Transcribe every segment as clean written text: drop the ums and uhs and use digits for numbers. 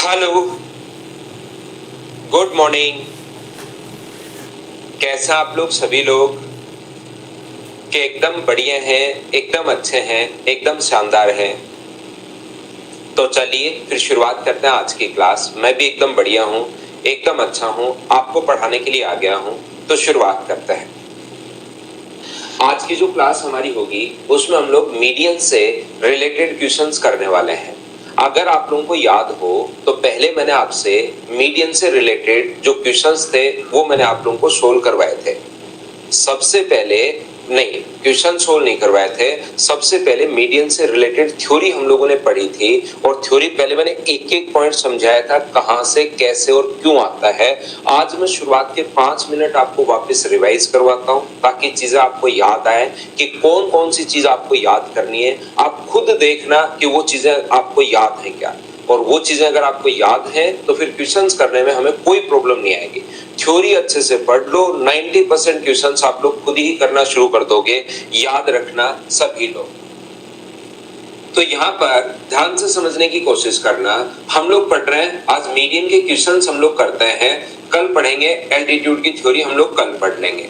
Hello, good morning. कैसा आप लोग सभी लोग कि एकदम बढ़िया हैं, एकदम अच्छे हैं, एकदम शानदार हैं। तो चलिए फिर शुरुआत करते हैं आज की क्लास। मैं भी एकदम बढ़िया हूं, एकदम अच्छा हूं, आपको पढ़ाने के लिए आ गया हूं। तो शुरुआत करते हैं। आज की जो क्लास हमारी होगी उसमें हम लोग मीडियन से रिलेटेड क्वेश्चंस करने वाले हैं। अगर आप लोगों को याद हो तो पहले मैंने आपसे मीडियन से रिलेटेड जो क्वेश्चंस थे वो मैंने आप लोगों को सोल्व करवाए थे। सबसे पहले नहीं, क्वेश्चन सोल्व नहीं करवाए थे। सबसे पहले मीडियन से रिलेटेड थ्योरी हम लोगों ने पढ़ी थी और थ्योरी पहले मैंने एक एक पॉइंट समझाया था, कहां से कैसे और क्यों आता है। आज मैं शुरुआत के 5 मिनट आपको वापस रिवाइज करवाता हूं ताकि चीजें आपको याद आए कि कौन कौन सी चीज आपको याद करनी है। आप खुद देखना कि वो चीजें आपको याद है क्या, और वो चीजें अगर आपको याद है तो फिर क्वेश्चंस करने में हमें कोई प्रॉब्लम नहीं आएगी। थ्योरी अच्छे से पढ़ लो, 90% क्वेश्चंस आप लोग खुद ही करना शुरू कर दोगे, याद रखना सभी लोग। तो यहाँ पर ध्यान से समझने की कोशिश करना। हम लोग पढ़ रहे हैं आज मीडियन के क्वेश्चंस हम लोग करते हैं, कल पढ़ेंगे एल्टीट्यूड की थ्योरी, हम लोग कल पढ़ लेंगे।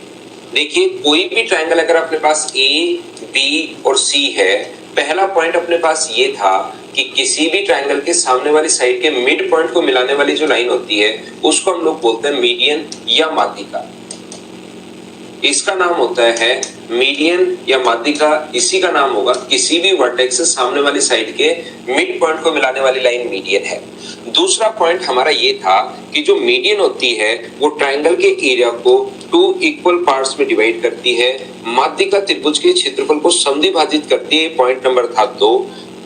देखिए कोई भी ट्रायंगल अगर अपने पास ए बी और सी है, पहला पॉइंट अपने पास ये था कि किसी भी ट्रायंगल के सामने वाली साइड के मिड पॉइंट को मिलाने वाली जो लाइन होती है उसको हम लोग बोलते हैं मीडियन या माध्यिका। इसका नाम होता है मीडियन या माध्यिका। इसी का नाम होगा किसी भी वर्टेक्स से सामने वाली साइड के मिड पॉइंट को मिलाने वाली लाइन मीडियन है। दूसरा पॉइंट हमारा ये था कि जो मीडियन होती है वो ट्रायंगल के एरिया को 2 इक्वल पार्ट्स में डिवाइड करती है। माध्यिका त्रिभुज के क्षेत्रफल को समद्विभाजित करती है। पॉइंट नंबर था 2।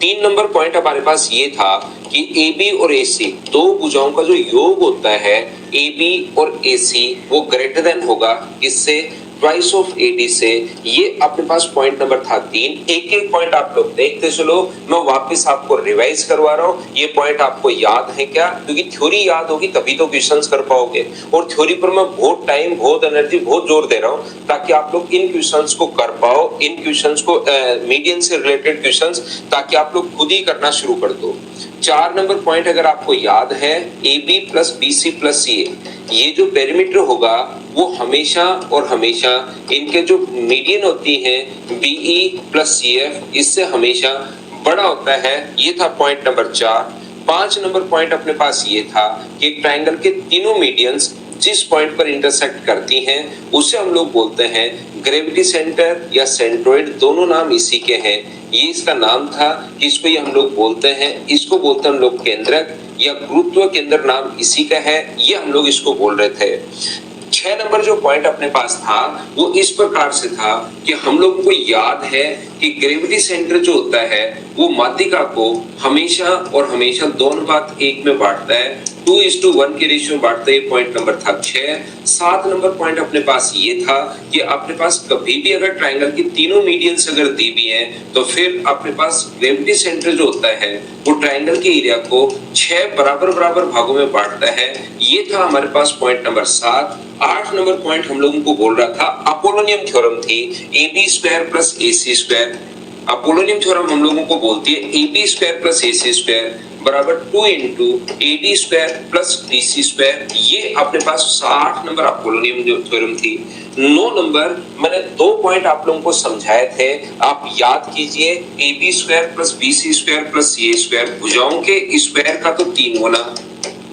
3 नंबर पॉइंट हमारे पास ये था कि AB और AC दो भुजाओं का जो योग होता है AB और AC वो ग्रेटर देन होगा इससे, ट्वाइस ऑफ AD से। ये अपने पास पॉइंट नंबर था 3। एक एक पॉइंट आप लोग देखते चलो, मैं वापस आपको रिवाइज करवा रहा हूँ। ये पॉइंट आपको याद है क्या? क्योंकि थ्योरी याद होगी तभी तो क्वेश्चंस कर पाओगे, और थ्योरी पर मैं बहुत टाइम, बहुत एनर्जी, बहुत जोर दे रहा हूँ ताकि आप लोग इन क्वेश्चंस को कर पाओ, इन क्वेश्चंस को मीडियन से रिलेटेड क्वेश्चंस, ताकि आप लोग खुद ही करना शुरू कर दो। 4 नंबर पॉइंट अगर आपको याद है AB plus BC plus CA, ये जो पेरीमीटर होगा वो हमेशा और हमेशा इनके जो मीडियन होती है BE प्लस CF इससे हमेशा बड़ा होता है। ये था पॉइंट नंबर 4। 5 नंबर पॉइंट अपने पास ये था कि एक ट्रायंगल के तीनों मीडियंस जिस पॉइंट पर इंटरसेक्ट करती हैं उसे हम लोग बोलते हैं ग्रेविटी सेंटर या सेंट्रोइड, दोनों नाम इसी के हैं। ये इसका नाम था कि इसको ये हम लोग बोलते हैं, इसको बोलते हैं हम लोग केंद्रक या गुरुत्व केंद्र, नाम इसी का है। ये हम लोग इसको बोल रहे थे। 6 नंबर जो पॉइंट अपने पास था वो इस प्रकार से था कि हम लोग को याद है कि ग्रेविटी सेंटर जो होता है वो माध्यिका को हमेशा और हमेशा 2:1 में बांटता है, 2:1 के रेशियो में बांटता है। पॉइंट नंबर था 6। 7 नंबर पॉइंट अपने पास ये था कि अपने पास कभी भी अगर ट्रायंगल की तीनों मीडियंस अगर दी हुई हैं तो फिर अपने पास ग्रेविटी सेंटर जो होता है वो ट्रायंगल के एरिया को 6 बराबर बराबर भागों में बांटता है। ये था हमारे पास पॉइंट नंबर 7। 8 नंबर पॉइंट हम लोगों को बोल रहा था अपोलोनियम थ्योरम थी, AB² प्लस AC²। अपोलोनियम थ्योरम हम लोगों को बोलती है AB² प्लस AC² बराबर 2 इंटू AD² प्लस BC²। ये अपने पास 8 नंबर अपोलोनियम थ्योरम थी। 9 नंबर मैंने 2 पॉइंट आप लोगों को समझाए थे, आप याद कीजिए। AB² plus BC² plus CA², भुजाओं के स्क्वायर का तो 3 गुना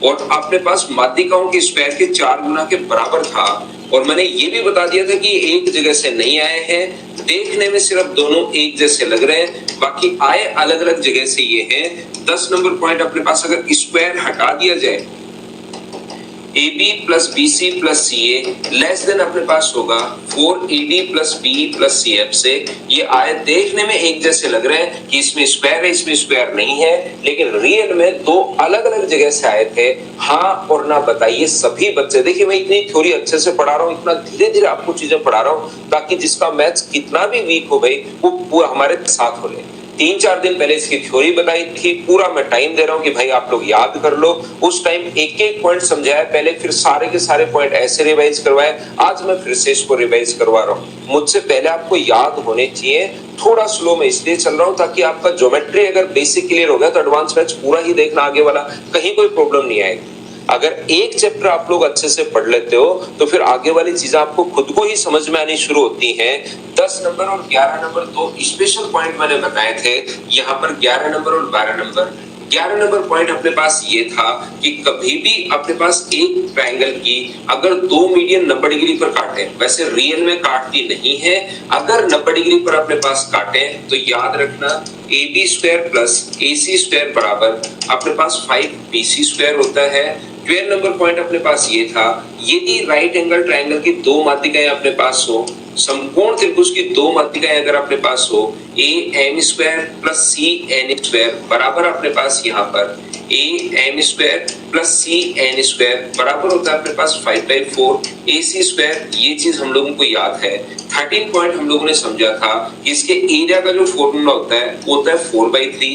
और अपने पास माध्यिकाओं के स्क्वायर के 4 गुना के बराबर था। और मैंने ये भी बता दिया था कि एक जगह से नहीं आए हैं, देखने में सिर्फ दोनों एक जैसे लग रहे हैं, बाकी आए अलग अलग जगह से ये हैं। 10 नंबर पॉइंट अपने पास अगर स्क्वायर हटा दिया जाए AB plus BC plus CA less than अपने पास होगा 4AD plus BE plus CF से। ये आए देखने में एक जैसे लग रहे हैं कि इसमें स्क्वायर है, इसमें स्क्वायर नहीं है, लेकिन रियल में दो अलग अलग जगह से आए थे। हाँ और ना बताइए सभी बच्चे। देखिए मैं इतनी थ्योरी अच्छे से पढ़ा रहा हूँ, इतना धीरे धीरे आपको चीजें पढ़ा रहा हूँ ताकि जिसका मैथ्स कितना भी वीक हो गई वो हमारे साथ हो ले। 3-4 दिन पहले इसकी थ्योरी बताई थी, पूरा मैं टाइम दे रहा हूं कि भाई आप लोग याद कर लो। उस टाइम एक एक पॉइंट समझाया पहले, फिर सारे के सारे पॉइंट ऐसे रिवाइज करवाए। आज मैं फिर से इसको रिवाइज करवा रहा हूं। मुझसे पहले आपको याद होने चाहिए। थोड़ा स्लो में इसलिए चल रहा हूं ताकि आपका ज्योमेट्री अगर बेसिक क्लियर हो गया तो एडवांस बैच पूरा ही देखना आगे वाला, कहीं कोई प्रॉब्लम नहीं आएगी। अगर एक चैप्टर आप लोग अच्छे से पढ़ लेते हो तो फिर आगे वाली चीजें आपको खुद को ही समझ में आनी शुरू होती हैं। 10 नंबर और 11 नंबर दो स्पेशल पॉइंट मैंने बताए थे, यहाँ पर 11 नंबर और 12 नंबर। 11 नंबर पॉइंट अपने पास ये था कि कभी भी अपने पास एक ट्रायंगल की अगर दो मीडियन 90 डिग्री पर काटे, वैसे रियल में काटती नहीं है, अगर 90 डिग्री पर अपने पास काटे तो याद रखना AB square plus AC square बराबर अपने पास 5BC स्क्वायर होता है। 12 नंबर पॉइंट अपने पास ये था, यदि राइट एंगल ट्रायंगल की दो माध्यिकाएं अपने पास हो, समकोण त्रिभुज की दो माध्यिकाएं अगर अपने पास हो, AM square plus CN square बराबर अपने पास यहाँ पर AM square plus CN square बराबर होता है अपने पास 5/4 AC स्क्वायर। ये चीज हम लोगों को याद है। 13 पॉइंट हम लोगों ने समझा था कि इसके एरिया का जो फॉर्मूला होता है वो होता है 4/3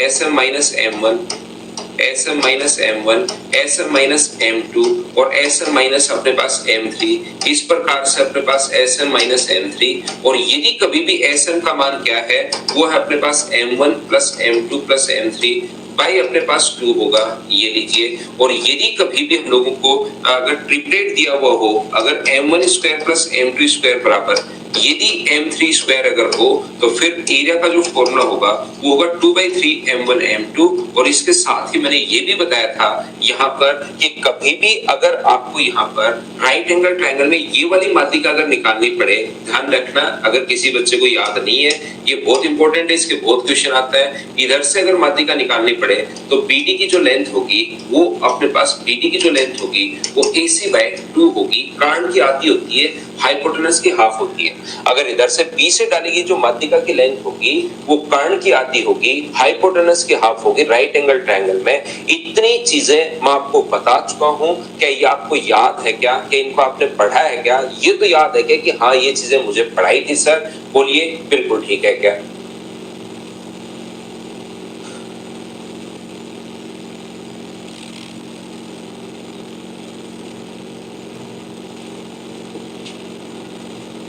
SM minus M1 SM minus M1 SM minus M2 और SM माइनस अपने पास M3। इस प्रकार से अपने पास SM माइनस M3, और यदि कभी भी SM का मान क्या है वो है अपने पास M1 plus M2 plus M3 by अपने पास 2 होगा, ये लीजिए। और यदि कभी भी हम लोगों को अगर ट्रिपलेट दिया हुआ हो, अगर M1 square plus M2 square बराबर यदि M3 स्क्वायर अगर हो तो फिर एरिया का जो फॉर्मूला होगा वो होगा 2/3 M1 M2। और इसके साथ ही मैंने ये भी बताया था यहाँ पर कि कभी भी अगर आपको यहाँ पर राइट एंगल ट्रायंगल में ये वाली माध्यिका अगर निकालनी पड़े, ध्यान रखना अगर किसी बच्चे को याद नहीं है, ये बहुत इंपॉर्टेंट है, इसके बहुत क्वेश्चन आता है। इधर से अगर माध्यिका निकालनी पड़े तो BD की जो लेंथ होगी वो अपने पास BD की जो लेंथ होगी वो AC/2 होगी। कारण की आधी होती है, हाइपोटेनस की हाफ होती है। अगर इधर से B से डालेगी जो माध्यिका की लेंथ होगी वो कर्ण की आधी होगी, हाइपोटेनस की हाफ होगी राइट एंगल ट्रायंगल में। इतनी चीजें मैं आपको बता चुका हूं। क्या ये आपको याद है क्या? क्या इनको आपने पढ़ा है क्या? ये तो याद है क्या कि हाँ ये चीजें मुझे पढ़ाई थी सर? बोलिए बिल्कुल ठीक है क्या?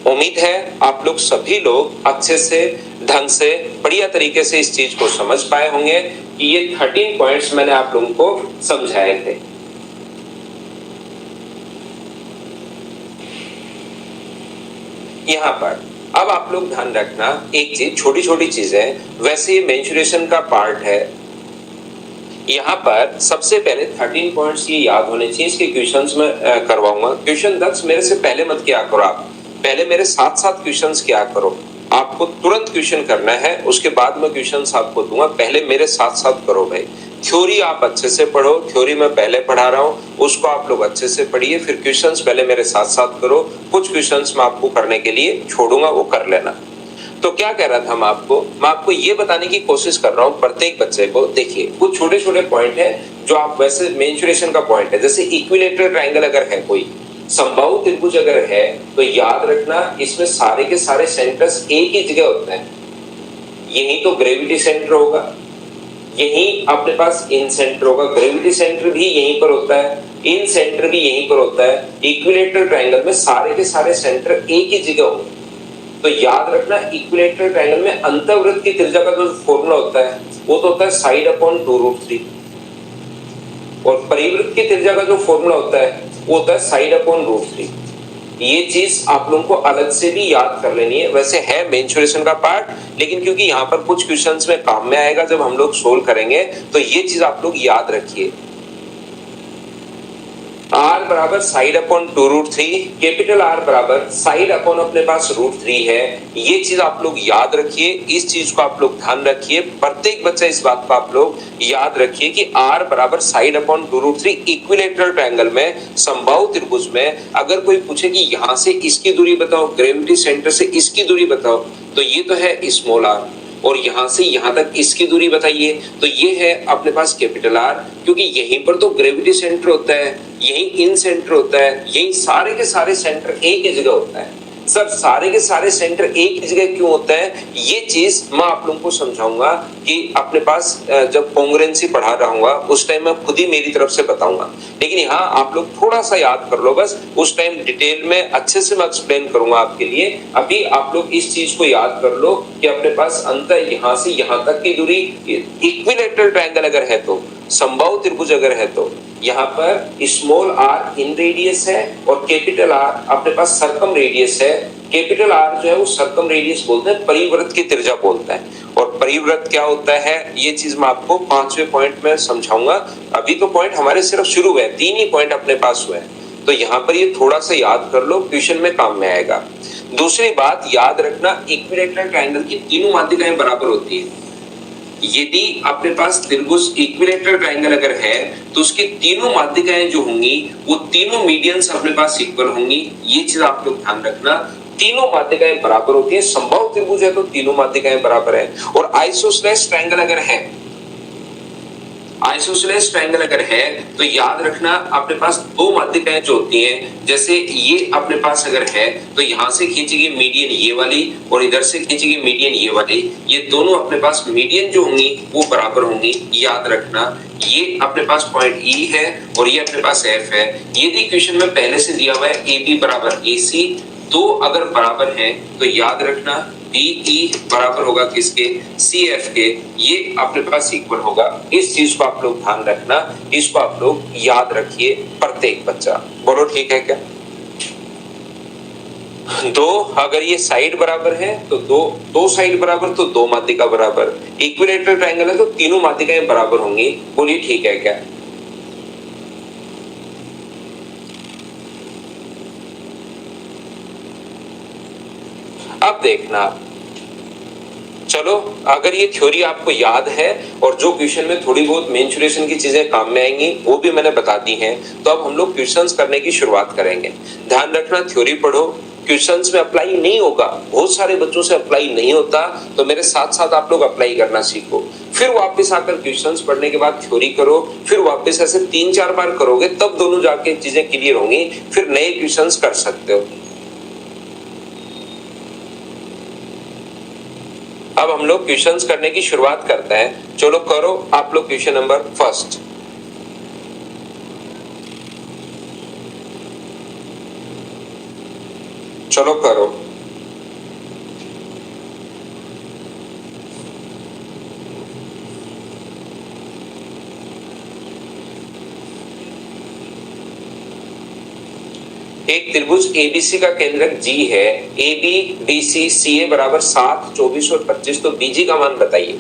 उम्मीद है आप लोग सभी लोग अच्छे से ढंग से बढ़िया तरीके से इस चीज को समझ पाए होंगे कि ये 13 पॉइंट्स मैंने आप लोगों को समझाए थे। यहाँ पर अब आप लोग ध्यान रखना एक चीज, छोटी छोटी चीजें, वैसे ये मेंसुरेशन का पार्ट है। यहाँ पर सबसे पहले 13 पॉइंट्स ये याद होने चाहिए। इसके क्वेश्चंस में करवाऊंगा। क्वेश्चन 10 मेरे से पहले मत किया करो, आप पहले मेरे साथ साथ क्वेश्चंस किया करो। आपको तुरंत क्वेश्चन करना है, उसके बाद मैं क्वेश्चंस आपको दूंगा, पहले मेरे साथ साथ करो भाई। थ्योरी आप अच्छे से पढ़ो, थ्योरी मैं पहले पढ़ा रहा हूँ उसको आप लोग अच्छे से पढ़िए, फिर क्वेश्चंस पहले मेरे साथ साथ करो। कुछ क्वेश्चंस मैं आपको करने के लिए छोड़ूंगा, वो कर लेना। तो क्या कह रहा था मैं आपको ये बताने की कोशिश कर रहा हूँ प्रत्येक बच्चे को। देखिए कुछ छोटे छोटे पॉइंट है जो आप वैसे मेंसुरेशन का पॉइंट है, जैसे इक्विलेटरल ट्रायंगल अगर है, कोई समबाहु त्रिभुज अगर है तो याद रखना इसमें सारे के सारे सेंटर्स एक ही जगह होते हैं। यही तो ग्रेविटी सेंटर होगा, यही अपने पास इन सेंटर होगा, ग्रेविटी सेंटर भी यहीं पर होता है, इन सेंटर भी यहीं पर होता है। इक्विलेटरल ट्रायंगल में सारे के सारे सेंटर एक ही जगह होंगे। तो याद रखना इक्विलेटरल ट्रायंगल में अंतःवृत्त की त्रिज्या का जो फॉर्मूला होता है वो तो होता है साइड/2√3, और परिवृत्त की त्रिज्या का जो फॉर्मूला होता है वो होता है साइड/√3। ये चीज आप लोगों को अलग से भी याद कर लेनी है। वैसे है मेंसुरेशन का पार्ट, लेकिन क्योंकि यहाँ पर कुछ क्वेश्चंस में काम में आएगा जब हम लोग सोल्व करेंगे, तो ये चीज आप लोग याद रखिए। R बराबर साइड/2√3, कैपिटल R बराबर साइड अपॉन अपने पास √3 है। ये चीज आप लोग याद रखिए, इस चीज को आप लोग ध्यान रखिए। प्रत्येक बच्चा इस बात को आप लोग याद रखिए कि R बराबर साइड/2√3 इक्विलेटरल ट्रायंगल में, समबाहु त्रिभुज में अगर कोई पूछे कि यहाँ से इसकी दूरी बताओ, ग्रेविटी सेंटर से इसकी दूरी बताओ, तो ये तो है स्मॉल r, और यहां से यहां तक इसकी दूरी बताइए, तो ये है अपने पास कैपिटल R, क्योंकि यहीं पर तो ग्रेविटी सेंटर होता है, यहीं इन सेंटर होता है, यहीं सारे के सारे सेंटर एक ही जगह होता है। सर सारे के सारे सेंटर एक ही जगह क्यों होता है, ये चीज मैं आप लोगों को समझाऊंगा कि अपने पास जब कॉन्ग्रुएंसी पढ़ा रहूंगा उस टाइम मैं खुद ही मेरी तरफ से बताऊंगा। लेकिन यहाँ आप लोग थोड़ा सा याद कर लो बस, उस टाइम डिटेल में अच्छे से मैं एक्सप्लेन करूंगा आपके लिए। अभी आप लोग इस चीज को याद कर लो कि अपने पास अंतर यहाँ से यहाँ तक की दूरी, इक्विलैटरल ट्रायंगल अगर है तो, समबाहु त्रिभुज अगर है तो, यहाँ पर स्मॉल आर इन रेडियस है और कैपिटल आर अपने पास सरकम रेडियस है। कैपिटल आर जो है वो सरकम रेडियस बोलते हैं, परिवृत्त की त्रिज्या बोलता है। और परिवृत्त क्या होता है ये चीज मैं आपको 5वें पॉइंट में समझाऊंगा। अभी तो पॉइंट हमारे सिर्फ शुरू हुए, 3 ही पॉइंट अपने पास हुए हैं, तो यहाँ पर ये थोड़ा सा याद कर लो, ट्यूशन में काम में आएगा। दूसरी बात याद रखना, इक्विलैटरल ट्रायंगल की तीनों माध्यिकाएं बराबर होती है। यदि अपने पास त्रिभुज इक्विलैटरल ट्रायंगल अगर है तो उसकी तीनों माध्यिकाएं जो होंगी वो तीनों मीडियंस अपने पास इक्वल होंगी। ये चीज आप लोग ध्यान रखना, तीनों माध्यिकाएं बराबर होती है। समबाहु त्रिभुज है तो तीनों माध्यिकाएं बराबर है। और आइसोसेलेस ट्रायंगल अगर है, आइसोसेलेस ट्रायंगल अगर है तो याद रखना अपने पास दो माध्यिकाएं जो होती हैं, जैसे ये अपने पास अगर है तो यहां से खींचेगी मीडियन ये वाली और इधर से खींचेगी मीडियन ये वाली, ये दोनों अपने पास मीडियन जो होंगी वो बराबर होंगी। याद रखना ये अपने पास पॉइंट ई है और ये अपने पास एफ है। यदि क्वेश्चन में पहले से दिया हुआ है ए बी बराबर ए सी, दो अगर बराबर हैं तो याद रखना DE बराबर होगा किसके, CF के, ये अपने पास इक्वल होगा। इस चीज को आप लोग ध्यान रखना, इसको आप लोग याद रखिए प्रत्येक बच्चा। बोलो ठीक है क्या? दो अगर ये साइड बराबर है तो दो साइड बराबर तो दो माध्यिका बराबर। इक्विलैटरल ट्रायंगल है तो तीनों माध्यिकाएं बराबर होंगी। बोलिए ठीक है क्या? अब देखना, चलो अगर ये थ्योरी आपको याद है और जो क्वेश्चन में थोड़ी बहुत मेंसुरेशन की चीजें काम में आएंगी वो भी मैंने बता दी हैं, तो अब हम लोग क्वेश्चंस करने की शुरुआत करेंगे। ध्यान रखना थ्योरी पढ़ो, क्वेश्चंस में अप्लाई नहीं होगा, बहुत सारे बच्चों से अप्लाई नहीं होता, तो मेरे साथ साथ आप लोग अप्लाई करना सीखो। फिर वापस आकर क्वेश्चंस पढ़ने के बाद थ्योरी करो, फिर वापस ऐसे 3-4 बार करोगे तब दोनों जाके चीजें क्लियर होंगी, फिर नए क्वेश्चंस कर सकते हो। अब हम लोग क्वेश्चंस करने की शुरुआत करते हैं। चलो करो आप लोग क्वेश्चन नंबर फर्स्ट। चलो करो। एक त्रिभुज ABC का केंद्रक G है, AB, BC, CA बराबर 7, 24 और 25, तो BG का मान बताइए।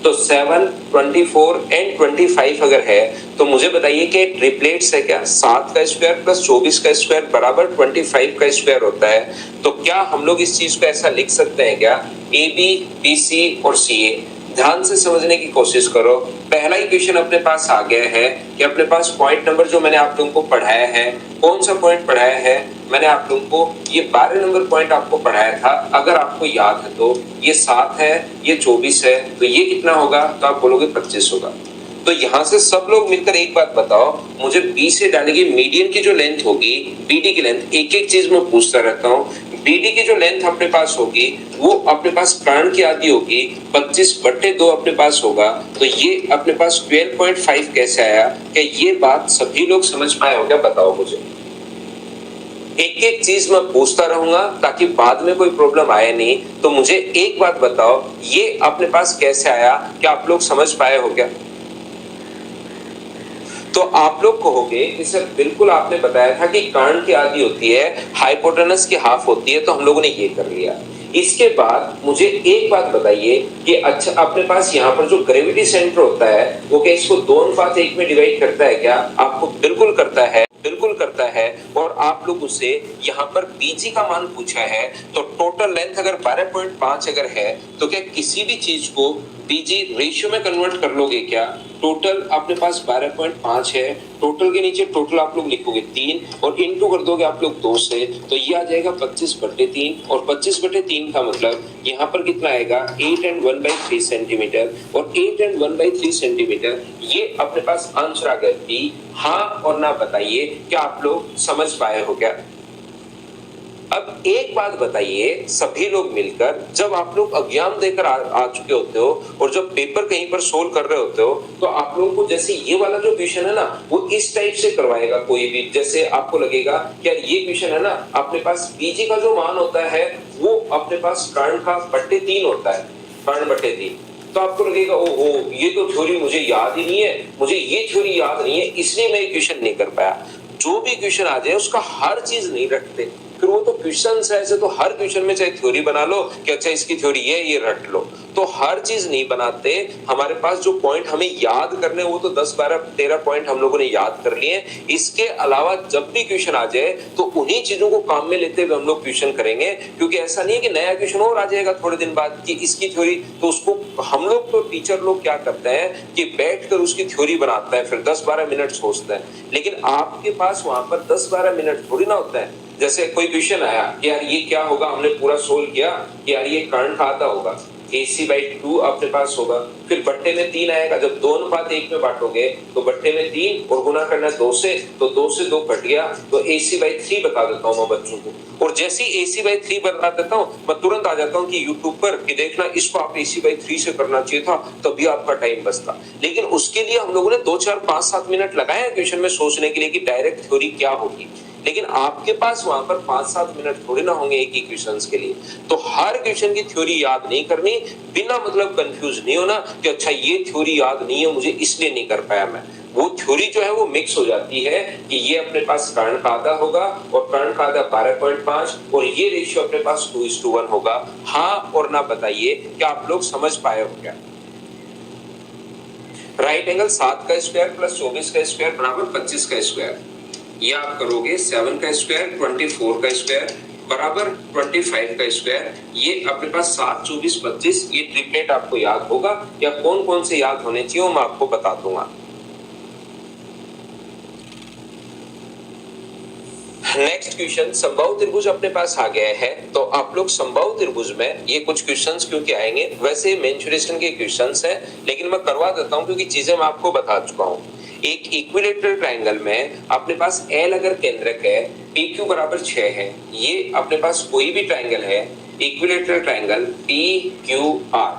तो 7, 24 एंड 25 अगर है तो मुझे बताइए कि ट्रिपलेट्स है क्या, 7 का स्क्वायर प्लस 24 का स्क्वायर बराबर 25 का स्क्वायर होता है। तो क्या हम लोग इस चीज को ऐसा लिख सकते हैं क्या, AB, BC और CA? ध्यान से समझने की कोशिश करो। पहला ही क्वेश्चन अपने पास आ गया है कि अपने पास पॉइंट नंबर जो मैंने आप लोगों को पढ़ाया है, कौन सा पॉइंट पढ़ाया है, मैंने आप लोगों को ये 12 नंबर पॉइंट आपको पढ़ाया था, अगर आपको याद है तो। ये 7 है, ये 24 है, तो ये कितना होगा, तो आप बोलोगे 25 होगा। तो यहां से सब लोग मिलकर एक बात बताओ, मुझे बी से डालेगी मीडियन की जो लेंथ होगी, BD की लेंथ, एक एक चीज मैं पूछता रहता हूँ। BD की जो लेंथ अपने पास होगी वो अपने पास कर्ण की आधी होगी, 25/2 अपने पास होगा, तो ये अपने पास 12.5 कैसे आया? क्या ये बात सभी लोग समझ पाए हो क्या? बताओ मुझे। एक एक चीज मैं पूछता रहूंगा ताकि बाद में कोई प्रॉब्लम आए नहीं। तो मुझे एक बात बताओ, ये अपने पास कैसे आया? क्या आप लोग समझ पाए हो क्या? तो आप लोग कहोगे कि सर बिल्कुल आपने बताया था कि कर्ण की आधी होती है, हाइपोटेनस की हाफ होती है, तो हम लोगों ने ये कर लिया। इसके बाद मुझे एक बात बताइए कि अच्छा अपने पास यहाँ पर जो ग्रेविटी सेंटर होता है वो क्या इसको 2:1 में डिवाइड करता है क्या? आपको बिल्कुल करता है, बिल्कुल करता है। और आप लोग उससे यहाँ पर BG का मान पूछा है, तो टोटल लेंथ अगर 12.5 अगर है तो क्या किसी भी चीज को BG रेशियो में कन्वर्ट कर लोगे क्या? टोटल अपने पास 12.5 है, टोटल के नीचे टोटल आप लोग लिखोगे 3 और इनटू कर दोगे आप लोग 2 से, तो ये आ जाएगा 25/3। और 25/3 का मतलब यहाँ पर कितना आएगा, 8 and 1/3 सेंटीमीटर। और 8 and 1/3 सेंटीमीटर ये अपने पास आंसर आ गया B। हाँ और ना बताइए, क्या आप लोग समझ पाए हो क्या? अब एक बात बताइए सभी लोग मिलकर, जब आप लोग एग्जाम देकर आ चुके होते हो और जब पेपर कहीं पर सोल्व कर रहे होते हो, तो आप लोगों को जैसे ये वाला जो क्वेश्चन है ना वो इस टाइप से करवाएगा कोई भी। जैसे आपको लगेगा कि यार ये क्वेश्चन है ना, अपने पास बीजी का जो मान होता है वो अपने पास कर्ण का बट्टे 3 होता है, कर्ण बट्टे 3। तो आपको लगेगा ओहो ये तो थ्योरी मुझे याद ही नहीं है, मुझे ये थ्योरी याद नहीं है, इसलिए मैं ये क्वेश्चन नहीं कर पाया। जो भी क्वेश्चन आ जाए उसका हर चीज नहीं रखते, फिर वो तो क्वेश्चन है ऐसे, तो हर क्वेश्चन में चाहे थ्योरी बना लो कि अच्छा इसकी थ्योरी ये रट लो, तो हर चीज नहीं बनाते। हमारे पास जो पॉइंट हमें याद करने वो तो 10 12 13 पॉइंट हम लोगों ने याद कर लिए। इसके अलावा जब भी क्वेश्चन आ जाए तो उन्हीं चीजों को काम में लेते हुए हम लोग क्वेश्चन करेंगे, क्योंकि ऐसा नहीं है कि नया क्वेश्चन और आ जाएगा थोड़े दिन बाद कि इसकी थ्योरी, तो उसको हम लोग तो टीचर लोग क्या करते हैं कि बैठकर उसकी थ्योरी बनाता है, फिर 10 12 मिनट सोचते हैं। लेकिन आपके पास वहां पर 10 12 मिनट थोड़ी ना होता है। जैसे कोई क्वेश्चन आया कि यार ये क्या होगा, हमने पूरा सोल्व किया कि यार ये कर्ण का आता होगा, AC/2 अपने पास होगा, फिर बट्टे में 3 आएगा। जब 2:1 में बांटोगे तो बट्टे में 3 और गुना करना 2 से, तो 2 से 2 कट गया, तो AC/3 बता देता हूँ मैं बच्चों को। और जैसे ही AC/3 बता देता हूँ मैं तुरंत आ जाता हूँ कि यूट्यूब पर कि देखना इसको आप AC/3 से करना चाहिए था, तभी आपका टाइम बचता। लेकिन उसके लिए हम लोगों ने 2 4 5 7 मिनट लगाए हैं क्वेश्चन में सोचने के लिए कि डायरेक्ट थ्योरी क्या होगी। लेकिन आपके पास वहां पर 5-7 मिनट थोड़ी ना होंगे एक ही क्वेश्चंस के लिए। तो हर क्वेश्चन की थ्योरी याद नहीं करनी, बिना मतलब कंफ्यूज नहीं होना कि अच्छा ये थ्योरी याद नहीं है मुझे इसलिए नहीं कर पाया मैं। वो थ्योरी जो है वो मिक्स हो जाती है कि ये अपने पास कर्ण का आधा होगा और कर्ण का आधा 12.5 और ये रेशियो अपने पास 2:1 होगा। हाँ और ना बताइए क्या आप लोग समझ पाए हो क्या? राइट एंगल 7 का स्क्वायर प्लस 24 का स्क्वायर बराबर 25 का स्क्वायर, ये आप करोगे 7 का स्क्वायर 24 का स्क्वायर बराबर 25 का स्क्वायर। ये अपने पास 7 24 25 ये ट्रिपलेट आपको याद होगा, या कौन कौन से याद होने चाहिए मैं आपको बता दूंगा। नेक्स्ट क्वेश्चन, समबाहु त्रिभुज अपने पास आ गया है। तो आप लोग समबाहु त्रिभुज में ये कुछ क्वेश्चंस क्योंकि आएंगे, वैसे मेंसुरेशन के क्वेश्चंस हैं लेकिन मैं करवा देता हूं क्योंकि चीजें मैं आपको बता चुका हूं। एक इक्विलेटरल ट्रायंगल में अपने पास L अगर केंद्रक है, PQ बराबर 6 है, ये अपने पास कोई भी ट्रायंगल है इक्विलेटरल ट्रायंगल PQR।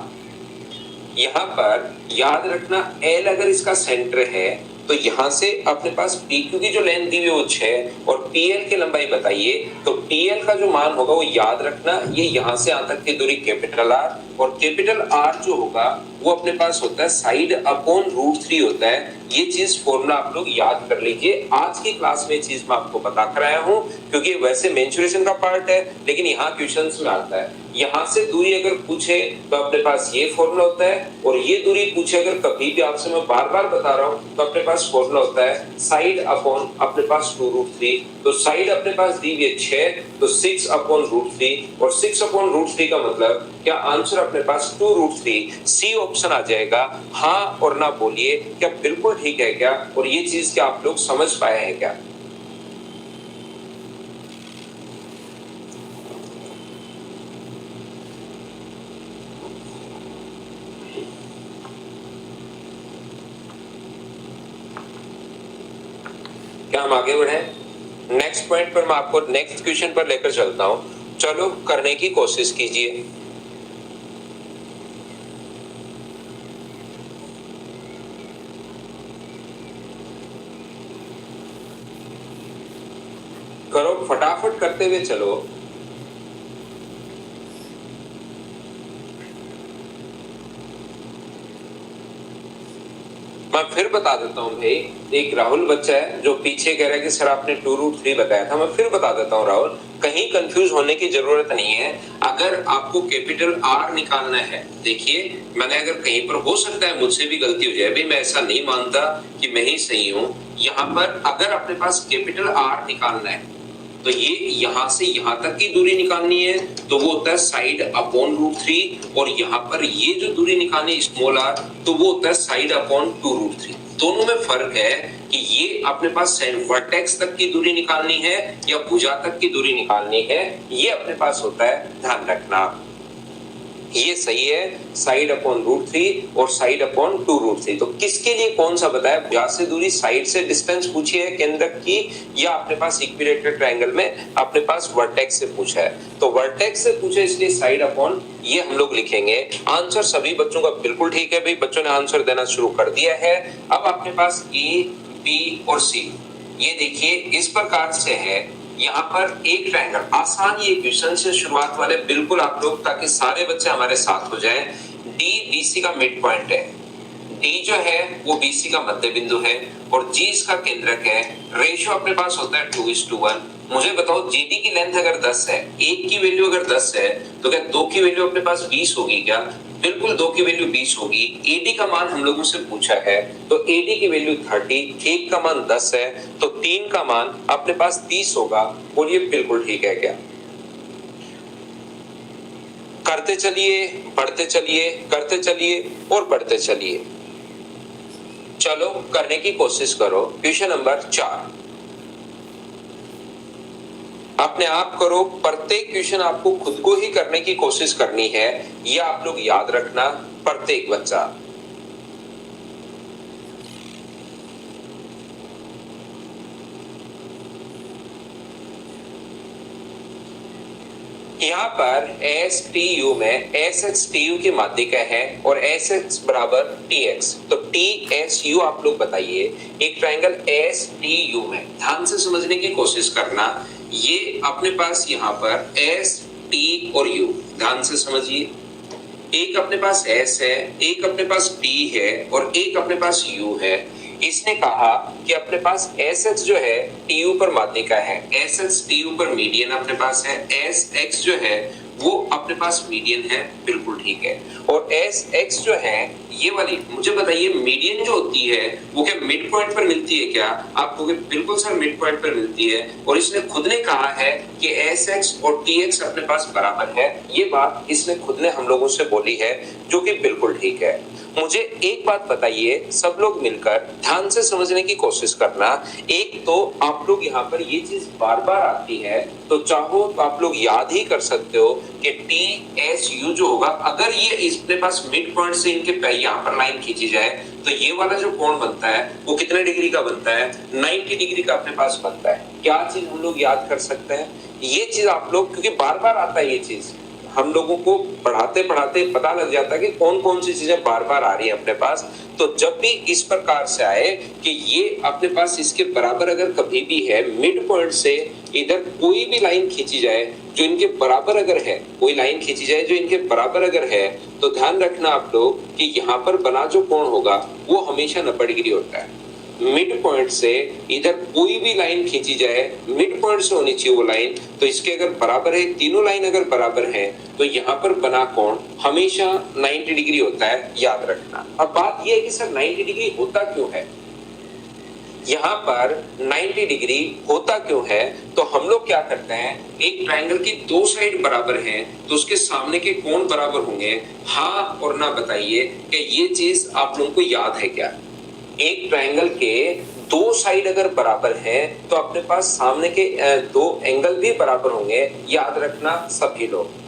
यहां पर याद रखना L अगर इसका सेंटर है तो यहां से अपने पास PQ की जो लेंथ दी हुई है वो 6 और PL की लंबाई बताइए, तो PL का जो मान होगा वो याद रखना ये यहां से यहां तक की दूरी कैपिटल R, और कैपिटल R जो होगा वो अपने पास होता है साइड अपॉन √3 होता है। ये चीज फॉर्मूला आप लोग याद कर लीजिए। आज की क्लास में चीज मैं आपको बता कर आया हूं क्योंकि वैसे मेंसुरेशन का पार्ट है लेकिन यहाँ क्वेश्चंस में आता है। यहां से दूरी अगर पूछे तो अपने पास ये फॉर्मूला होता है, और ये दूरी पूछे अगर कभी भी आपसे मैं बार बार बता रहा हूं तो अपने पास फॉर्मूला होता है साइड अपॉन अपने पास 2√3। तो साइड अपने पास दी हुई है 6, तो 6 अपॉन √3, और 6 अपॉन √3 का मतलब क्या आंसर अपने पास 2√3 सी ऑप्शन आ जाएगा। हाँ और ना बोलिए क्या बिल्कुल ठीक है क्या, और ये चीज क्या आप लोग समझ पाए हैं क्या? क्या हम आगे बढ़े? नेक्स्ट पॉइंट पर मैं आपको नेक्स्ट क्वेश्चन पर लेकर चलता हूं, चलो करने की कोशिश कीजिए। करो फटाफट करते हुए चलो। मैं फिर बता देता हूँ भाई, एक राहुल बच्चा है जो पीछे कह रहा है कि सर आपने 2√3 बताया था। मैं फिर बता देता हूँ राहुल, कहीं कंफ्यूज होने की जरूरत नहीं है। अगर आपको कैपिटल R निकालना है, देखिए मैंने अगर कहीं पर हो सकता है मुझसे भी गलती हो जाए भाई, मैं ऐसा नहीं मानता कि मैं ही सही हूँ। यहाँ पर अगर अपने पास कैपिटल R निकालना है तो ये यहां से यहां तक की दूरी निकालनी है, तो वो होता है साइड अपॉन √3, और यहाँ पर ये जो दूरी निकालनी है स्मॉल r, तो वो होता है साइड अपॉन 2√3। दोनों में फर्क है कि ये अपने पास वर्टेक्स तक की दूरी निकालनी है या भुजा तक की दूरी निकालनी है, ये अपने पास होता है, ध्यान रखना। ये सही है, साइड अपॉन √3 और साइड अपॉन 2√3। तो किसके लिए कौन सा बताया? व्यास से दूरी, साइड से डिस्टेंस पूछी है केंद्रक की, या अपने पास इक्विलेटरल ट्रायंगल में अपने पास वर्टेक्स से पूछा है। तो वर्टेक्स से पूछा इसलिए साइड अपॉन ये हम लोग लिखेंगे। आंसर सभी बच्चों का बिल्कुल ठीक है भाई, बच्चों ने आंसर देना शुरू कर दिया है। अब अपने पास ए, बी और सी, ये देखिए इस प्रकार से है। यहाँ पर एक ट्रायंगल, आसान ये क्वेश्चन से शुरुआत वाले बिल्कुल आप लोग, ताकि सारे बच्चे हमारे साथ हो जाएं। डी बीसी का मिड पॉइंट है, डी जो है वो बीसी का मध्य बिंदु है और जी इसका केंद्रक है। रेशियो अपने पास होता है 2:1। मुझे बताओ जीडी की लेंथ अगर 10 है, एक की वैल्यू अगर 10 है, तो क्या 2 की वैल्यू अपने पास 20 होगी क्या? बिल्कुल 2 की वैल्यू 20 होगी। एडी का मान हम लोगों से पूछा है, तो एडी की वैल्यू 30, एक का मान 10 है, तो 3 का मान अपने पास 30 होगा। और ये बिल्कुल ठीक है क्या? करते चलिए, बढ़ते चलिए, करते चलिए और बढ़ते चलिए। चलो करने की कोशिश करो। क्वेश्चन नंबर 4 अपने आप करो। प्रत्येक क्वेश्चन आपको खुद को ही करने की कोशिश करनी है, यह आप लोग याद रखना, प्रत्येक बच्चा। यहाँ पर एस टी यू में एस एक्स टी यू की माध्यिका है और एस एक्स बराबर टी एक्स, तो टी एस यू आप लोग बताइए। एक ट्रायंगल एस टी यू में ध्यान से समझने की कोशिश करना। ये अपने पास यहाँ पर एस टी और यू, ध्यान से समझिए। एक अपने पास एस है, एक अपने पास टी है और एक अपने पास यू है। इसने कहा कि अपने पास एस एक्स जो है टीयू पर माध्यिका है, एस एक्स टीयू पर मीडियन अपने पास है, एस एक्स जो है वो अपने पास मीडियन है, बिल्कुल ठीक है। और एस एक्स जो है ये वाली, मुझे बताइए मीडियन जो होती है वो क्या मिड पॉइंट पर मिलती है क्या? आप कहोगे बिल्कुल सर मिड पॉइंट पर मिलती है, और इसने खुद ने कहा है कि एस एक्स और टी एक्स अपने पास बराबर है। ये बात इसने खुद ने हम लोगों से बोली है, जो कि बिल्कुल ठीक है। मुझे एक बात बताइए, सब लोग मिलकर ध्यान से समझने की कोशिश करना। एक तो आप लोग यहाँ पर ये चीज बार बार आती है, तो चाहो तो आप लोग याद ही कर सकते हो कि टी एस यू जो होगा, अगर ये इसके पास मिड पॉइंट से इनके यहाँ पर लाइन खींची जाए, तो ये वाला जो कोण बनता है वो कितने डिग्री का बनता है? 90 डिग्री का अपने पास बनता है। क्या चीज हम लोग याद कर सकते हैं? ये चीज आप लोग, क्योंकि बार बार आता है ये चीज, हम लोगों को पढ़ाते पढ़ाते पता लग जाता है कि कौन कौन सी चीजें बार बार आ रही है अपने पास। तो जब भी इस प्रकार से आए कि ये अपने पास इसके बराबर अगर कभी भी है, मिड पॉइंट से इधर कोई भी लाइन खींची जाए जो इनके बराबर अगर है, कोई लाइन खींची जाए जो इनके बराबर अगर है, तो ध्यान रखना आप लोग कि यहाँ पर बना जो कोण होगा वो हमेशा 90 डिग्री होता है। मिड पॉइंट से इधर कोई भी लाइन खींची जाए, मिड पॉइंट से होनी चाहिए वो लाइन, तो इसके अगर बराबर है, तीनों लाइन अगर बराबर है, तो यहाँ पर बना कोण हमेशा 90 डिग्री होता है, याद रखना। अब बात यह है कि सर 90 डिग्री होता क्यों है? यहाँ पर 90 डिग्री होता क्यों है? तो हम लोग क्या करते हैं, एक ट्रायंगल की दो साइड बराबर हैं, तो उसके सामने के कोण बराबर होंगे। हाँ और ना बताइए कि ये चीज आप लोगों को याद है क्या? एक ट्रायंगल के दो साइड अगर बराबर है, तो अपने पास सामने के दो एंगल भी बराबर होंगे, याद रखना सभी लोग।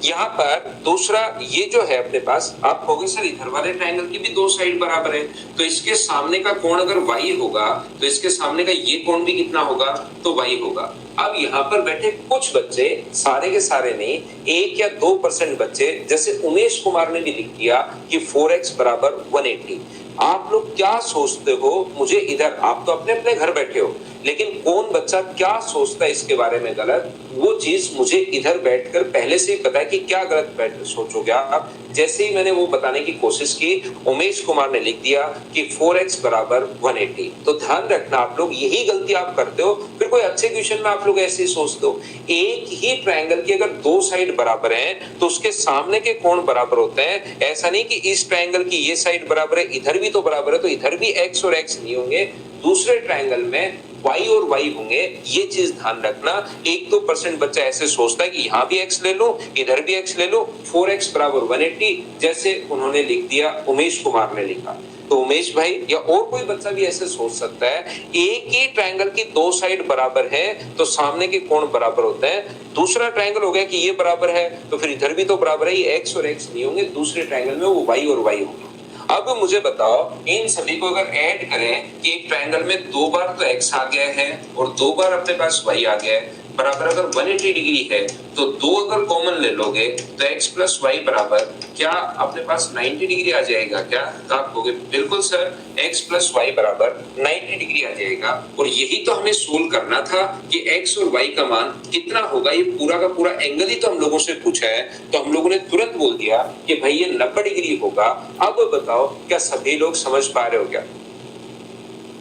यहाँ पर दूसरा ये जो है अपने पास, आप कहोगे सर इधर वाले ट्रायंगल की भी दो साइड बराबर है, तो इसके सामने का कोण अगर y होगा, तो इसके सामने का ये कोण भी कितना होगा? तो y होगा। अब यहाँ पर बैठे कुछ बच्चे, सारे के सारे नहीं, 1 या 2% बच्चे, जैसे उमेश कुमार ने भी लिख दिया कि 4x बराबर 180। आप लोग क्या सोचते हो? मुझे इधर, आप तो अपने अपने घर बैठे हो, लेकिन कौन बच्चा क्या सोचता है इसके बारे में गलत, वो चीज मुझे इधर बैठकर पहले से ही पता है कि क्या गलत सोचोगे आप। जैसे ही मैंने वो बताने की कोशिश की, उमेश कुमार ने लिख दिया कि 4x बराबर 180। तो ध्यान रखना आप लोग, यही गलती आप करते हो, फिर कोई अच्छे क्वेश्चन में आप लोग ऐसे ही सोचते हो। एक ही ट्रायंगल की अगर दो साइड बराबर हैं, तो उसके सामने के कोण बराबर होते हैं। ऐसा नहीं कि इस ट्रायंगल की ये साइड बराबर है, इधर भी तो बराबर है, तो इधर भी x और x नहीं होंगे, दूसरे ट्रायंगल में y और y होंगे। ये चीज ध्यान रखना। 1-2% बच्चा ऐसे सोचता है कि यहाँ भी x ले लो, इधर भी x ले लो, 4x बराबर 180, जैसे उन्होंने लिख दिया, उमेश कुमार ने लिखा। तो उमेश भाई या और कोई बच्चा भी ऐसे सोच सकता है, एक ही ट्रायंगल की दो साइड बराबर है, तो सामने के कोण बराबर होते हैं, दूसरा ट्रायंगल हो गया कि ये बराबर है, तो फिर इधर भी तो बराबर है, ये एक्स और एक्स नहीं होंगे, दूसरे ट्रायंगल में वो वाई और वाई होंगे। अब मुझे बताओ इन सभी को अगर ऐड करें कि एक ट्रायंगल में 2 बार तो x आ गया है और 2 बार अपने पास y आ गया है, बराबर अगर 180 डिग्री है तो 2 अगर कॉमन ले लोगे तो x प्लस वाई बराबर क्या अपने पास 90 डिग्री आ जाएगा क्या? तो आप कहोगे बिल्कुल सर x प्लस वाई बराबर 90 डिग्री आ जाएगा। और यही तो हमें सोल्व करना था कि x और y का मान कितना होगा, ये पूरा का पूरा एंगल ही तो हम लोगों से पूछा है, तो हम लोगों ने तुरंत बोल दिया कि भाई ये 90 डिग्री होगा। अब बताओ क्या सभी लोग समझ पा रहे हो क्या?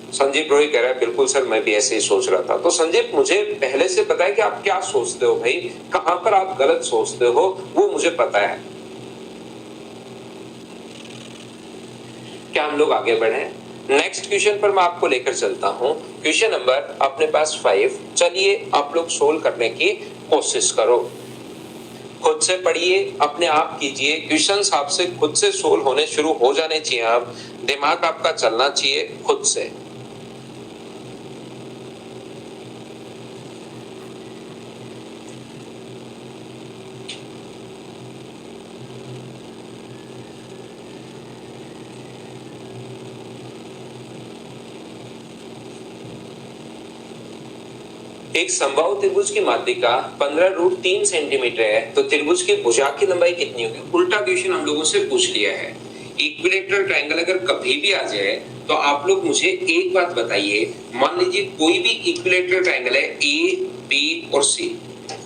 संजीव रोही कह रहा है बिल्कुल सर मैं भी ऐसे ही सोच रहा था। तो संजीव मुझे पहले से पता है कि आप क्या सोचते हो भाई, कहां पर आप गलत सोचते हो वो मुझे पता है। क्या हम लोग आगे बढ़े? नेक्स्ट क्वेश्चन पर मैं आपको लेकर चलता हूं। क्वेश्चन नंबर अपने पास 5। चलिए आप लोग सोल्व करने की कोशिश करो, खुद से पढ़िए, अपने आप कीजिए। क्वेश्चंस आपसे खुद से सोल्व होने शुरू हो जाने चाहिए, आप दिमाग आपका चलना चाहिए खुद से। एक समबाहु त्रिभुज की माध्यिका 15√3 सेंटीमीटर है, तो त्रिभुज की भुजा की लंबाई कितनी होगी? उल्टा क्वेश्चन हम लोगों से पूछ लिया है। इक्विलेटरल ट्रायंगल अगर कभी भी आ जाए तो आप लोग मुझे एक बात बताइए, मान लीजिए कोई भी इक्विलेटरल ट्रायंगल है ए, बी और सी,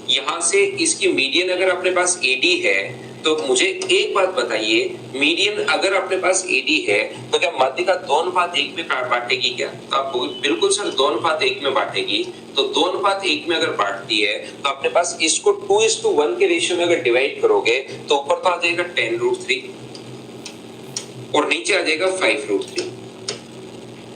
यहां से इसकी मीडियन अगर अपने पास एडी है तो मुझे एक बात बताइए, मीडियन अगर अपने पास एडी है तो क्या माध्यिका 2:1 में बांटेगी क्या? तो आप बिल्कुल सर 2:1 में बांटेगी। तो 2:1 में अगर बांटती है तो अपने पास इसको 2:1 के रेशियो में अगर डिवाइड करोगे तो ऊपर तो आ जाएगा 10√3 और नीचे आ जाएगा 5√3।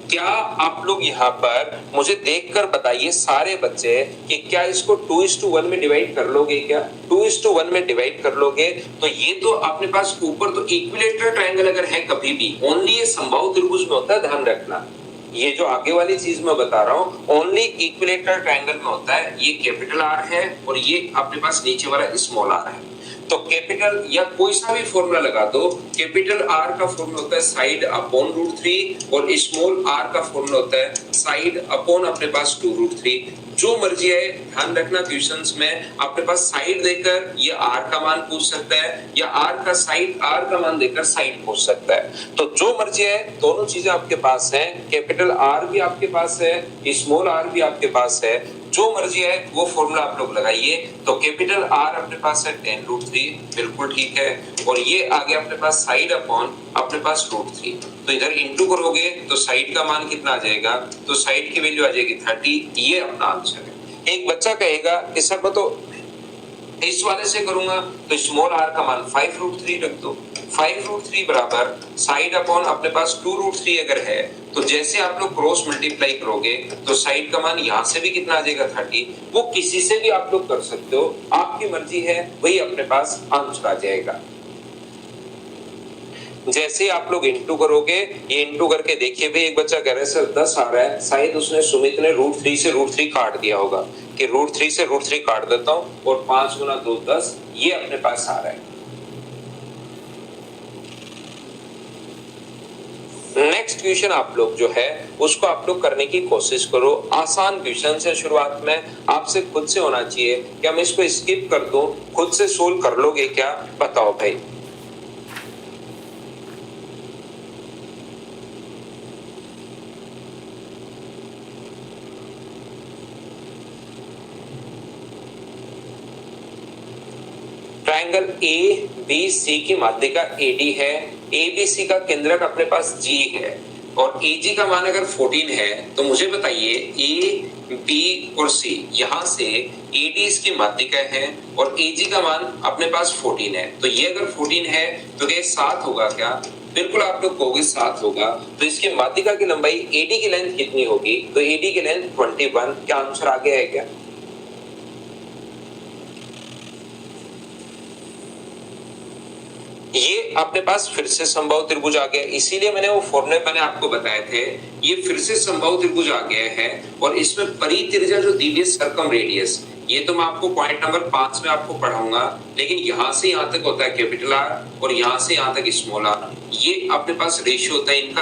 क्या आप लोग यहाँ पर मुझे देखकर बताइए सारे बच्चे कि क्या इसको 2:1 में डिवाइड कर लोगे क्या? 2:1 में डिवाइड कर लोगे तो ये तो अपने पास ऊपर तो इक्विलेटरल ट्रायंगल अगर है कभी भी ओनली ये समबाहु त्रिभुज में होता है, ध्यान रखना। ये जो आगे वाली चीज मैं बता रहा हूँ ओनली इक्विलेटरल ट्रायंगल में होता है। ये कैपिटल आर है और ये अपने पास नीचे वाला स्मॉल आर है। तो कैपिटल या कोई सा भी फॉर्मूला लगा दो, कैपिटल आर का फॉर्मूला होता है साइड अपॉन √3 और स्मॉल आर का फॉर्मूला होता है साइड अपॉन अपने पास 2√3। जो मर्जी है, ध्यान रखना क्वेश्चंस में अपने पास साइड देकर ये आर का मान पूछ सकता है या आर का साइड आर का मान देकर साइड पूछ सकता है। तो जो मर्जी है दोनों चीजें आपके पास हैं, कैपिटल आर भी आपके पास है, स्मॉल आर भी आपके पास है, जो मर्जी है वो फॉर्मूला आप लोग लगाइए। तो कैपिटल आर अपने पास है 10√3, बिल्कुल ठीक है, और ये आ गया अपने पास साइड अपॉन अपने पास √3। तो इधर इंटू करोगे तो साइड का मान कितना आ जाएगा? तो साइड की वैल्यू आ जाएगी 30। ये अपना आंसर है। एक बच्चा कहेगा कि सर मैं तो इस वाले से करूंगा, तो स्मॉल आर का मान 5√3 रख दो। 5√3 बराबर साइड अपॉन अपने पास 2√3 अगर है तो जैसे आप लोग क्रॉस मल्टीप्लाई करोगे तो साइड का मान यहां से भी कितना आ जाएगा 30। वो किसी से भी आप लोग कर सकते हो, आपकी मर्जी है, वही अपने पास आंसर आ जाएगा। जैसे आप लोग इंटू करोगे, ये इंटू करके देखिए भाई, एक बच्चा कह रहा है सर 10 आ रहा है, शायद उसने सुमित ने √3 से √3 काट दिया होगा कि √3 से √3 काट देता हूं और 5 गुना 2 10, ये अपने पास आ रहा है। नेक्स्ट क्वेश्चन आप लोग जो है उसको आप लोग करने की कोशिश करो। आसान क्वेश्चन से शुरुआत में आपसे खुद से होना चाहिए कि मैं इसको स्किप कर दूं, खुद से सोल्व कर लोगे क्या? बताओ भाई। ट्रायंगल ए बी सी की माध्यिका एडी है, ए बी सी का केंद्रक अपने पास जी है और ए जी का मान अगर 14 है तो मुझे बताइए ए बी और सी यहां से एडी इसकी माध्यिका है और ए जी का मान अपने पास 14 है। तो ये अगर 14 है तो क्या 7 होगा क्या? बिल्कुल आप लोग कहोगे 7 होगा। तो इसकी माध्यिका की लंबाई एडी की लेंथ कितनी होगी? तो एडी की लेंथ 21। क्या आंसर आ गया है क्या? ये अपने पास फिर से समबाहु त्रिभुज आ गया, इसीलिए मैंने वो फॉर्मूले मैंने आपको बताए थे। ये फिर से समबाहु त्रिभुज आ गया है और इसमें परित्रिज्या जो दी हुई है सर्कम रेडियस, ये तो मैं आपको पॉइंट नंबर 5 में आपको पढ़ाऊंगा, लेकिन यहां से यहां तक होता है कैपिटल आर और यहां से यहां तक स्मॉल आर। ये अपने पास रेशियो होता है इनका,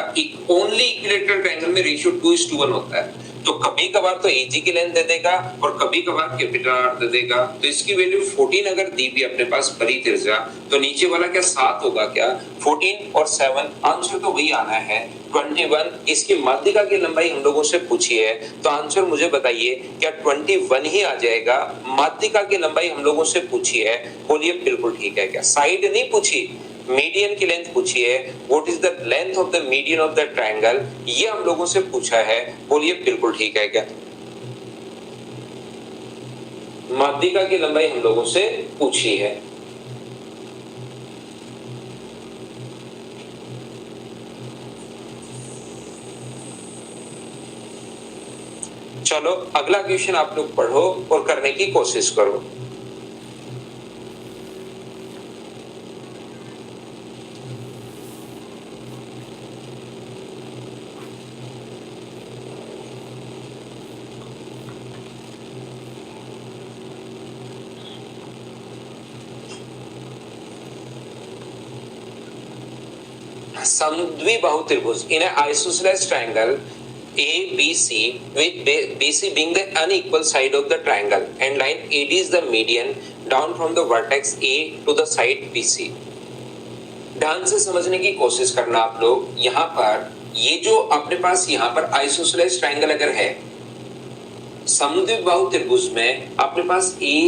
ओनली इक्विलेटरल ट्रायंगल में रेशियो 2:1 होता है। तो कभी कभार तो एजी की लेंथ दे देगा और कभी कभार कैपिटल आर दे देगा। तो इसकी वैल्यू 14 अगर दी भी अपने पास बड़ी त्रिज्या, तो नीचे वाला क्या 7 होगा क्या? 14 और 7 आंसर तो वही आना है 21। इसकी माध्यिका की लंबाई हम लोगों से पूछी है, तो आंसर मुझे बताइए क्या 21 ही आ जाएगा? माध्यिका की लंबाई हम लोगों से पूछी है, बोलिए बिल्कुल ठीक है क्या? साइड नहीं पूछी, मीडियन की लेंथ पूछी है। What is the length of the median of the triangle, ये हम लोगों से पूछा है, बोलिए बिल्कुल ठीक है क्या? माध्यिका की लंबाई हम लोगों से पूछी है। चलो अगला क्वेश्चन आप लोग पढ़ो और करने की कोशिश करो। समद्विबाहु त्रिभुज इन an isosceles triangle ABC with BC being the unequal side of the triangle and line AD is the median down from the vertex A to the side BC। ध्यान से समझने की कोशिश करना आप लोग। यहाँ पर ये जो अपने पास यहाँ पर आइसोसेलेस ट्रायंगल अगर है, समद्विबाहु त्रिभुज में अपने पास ए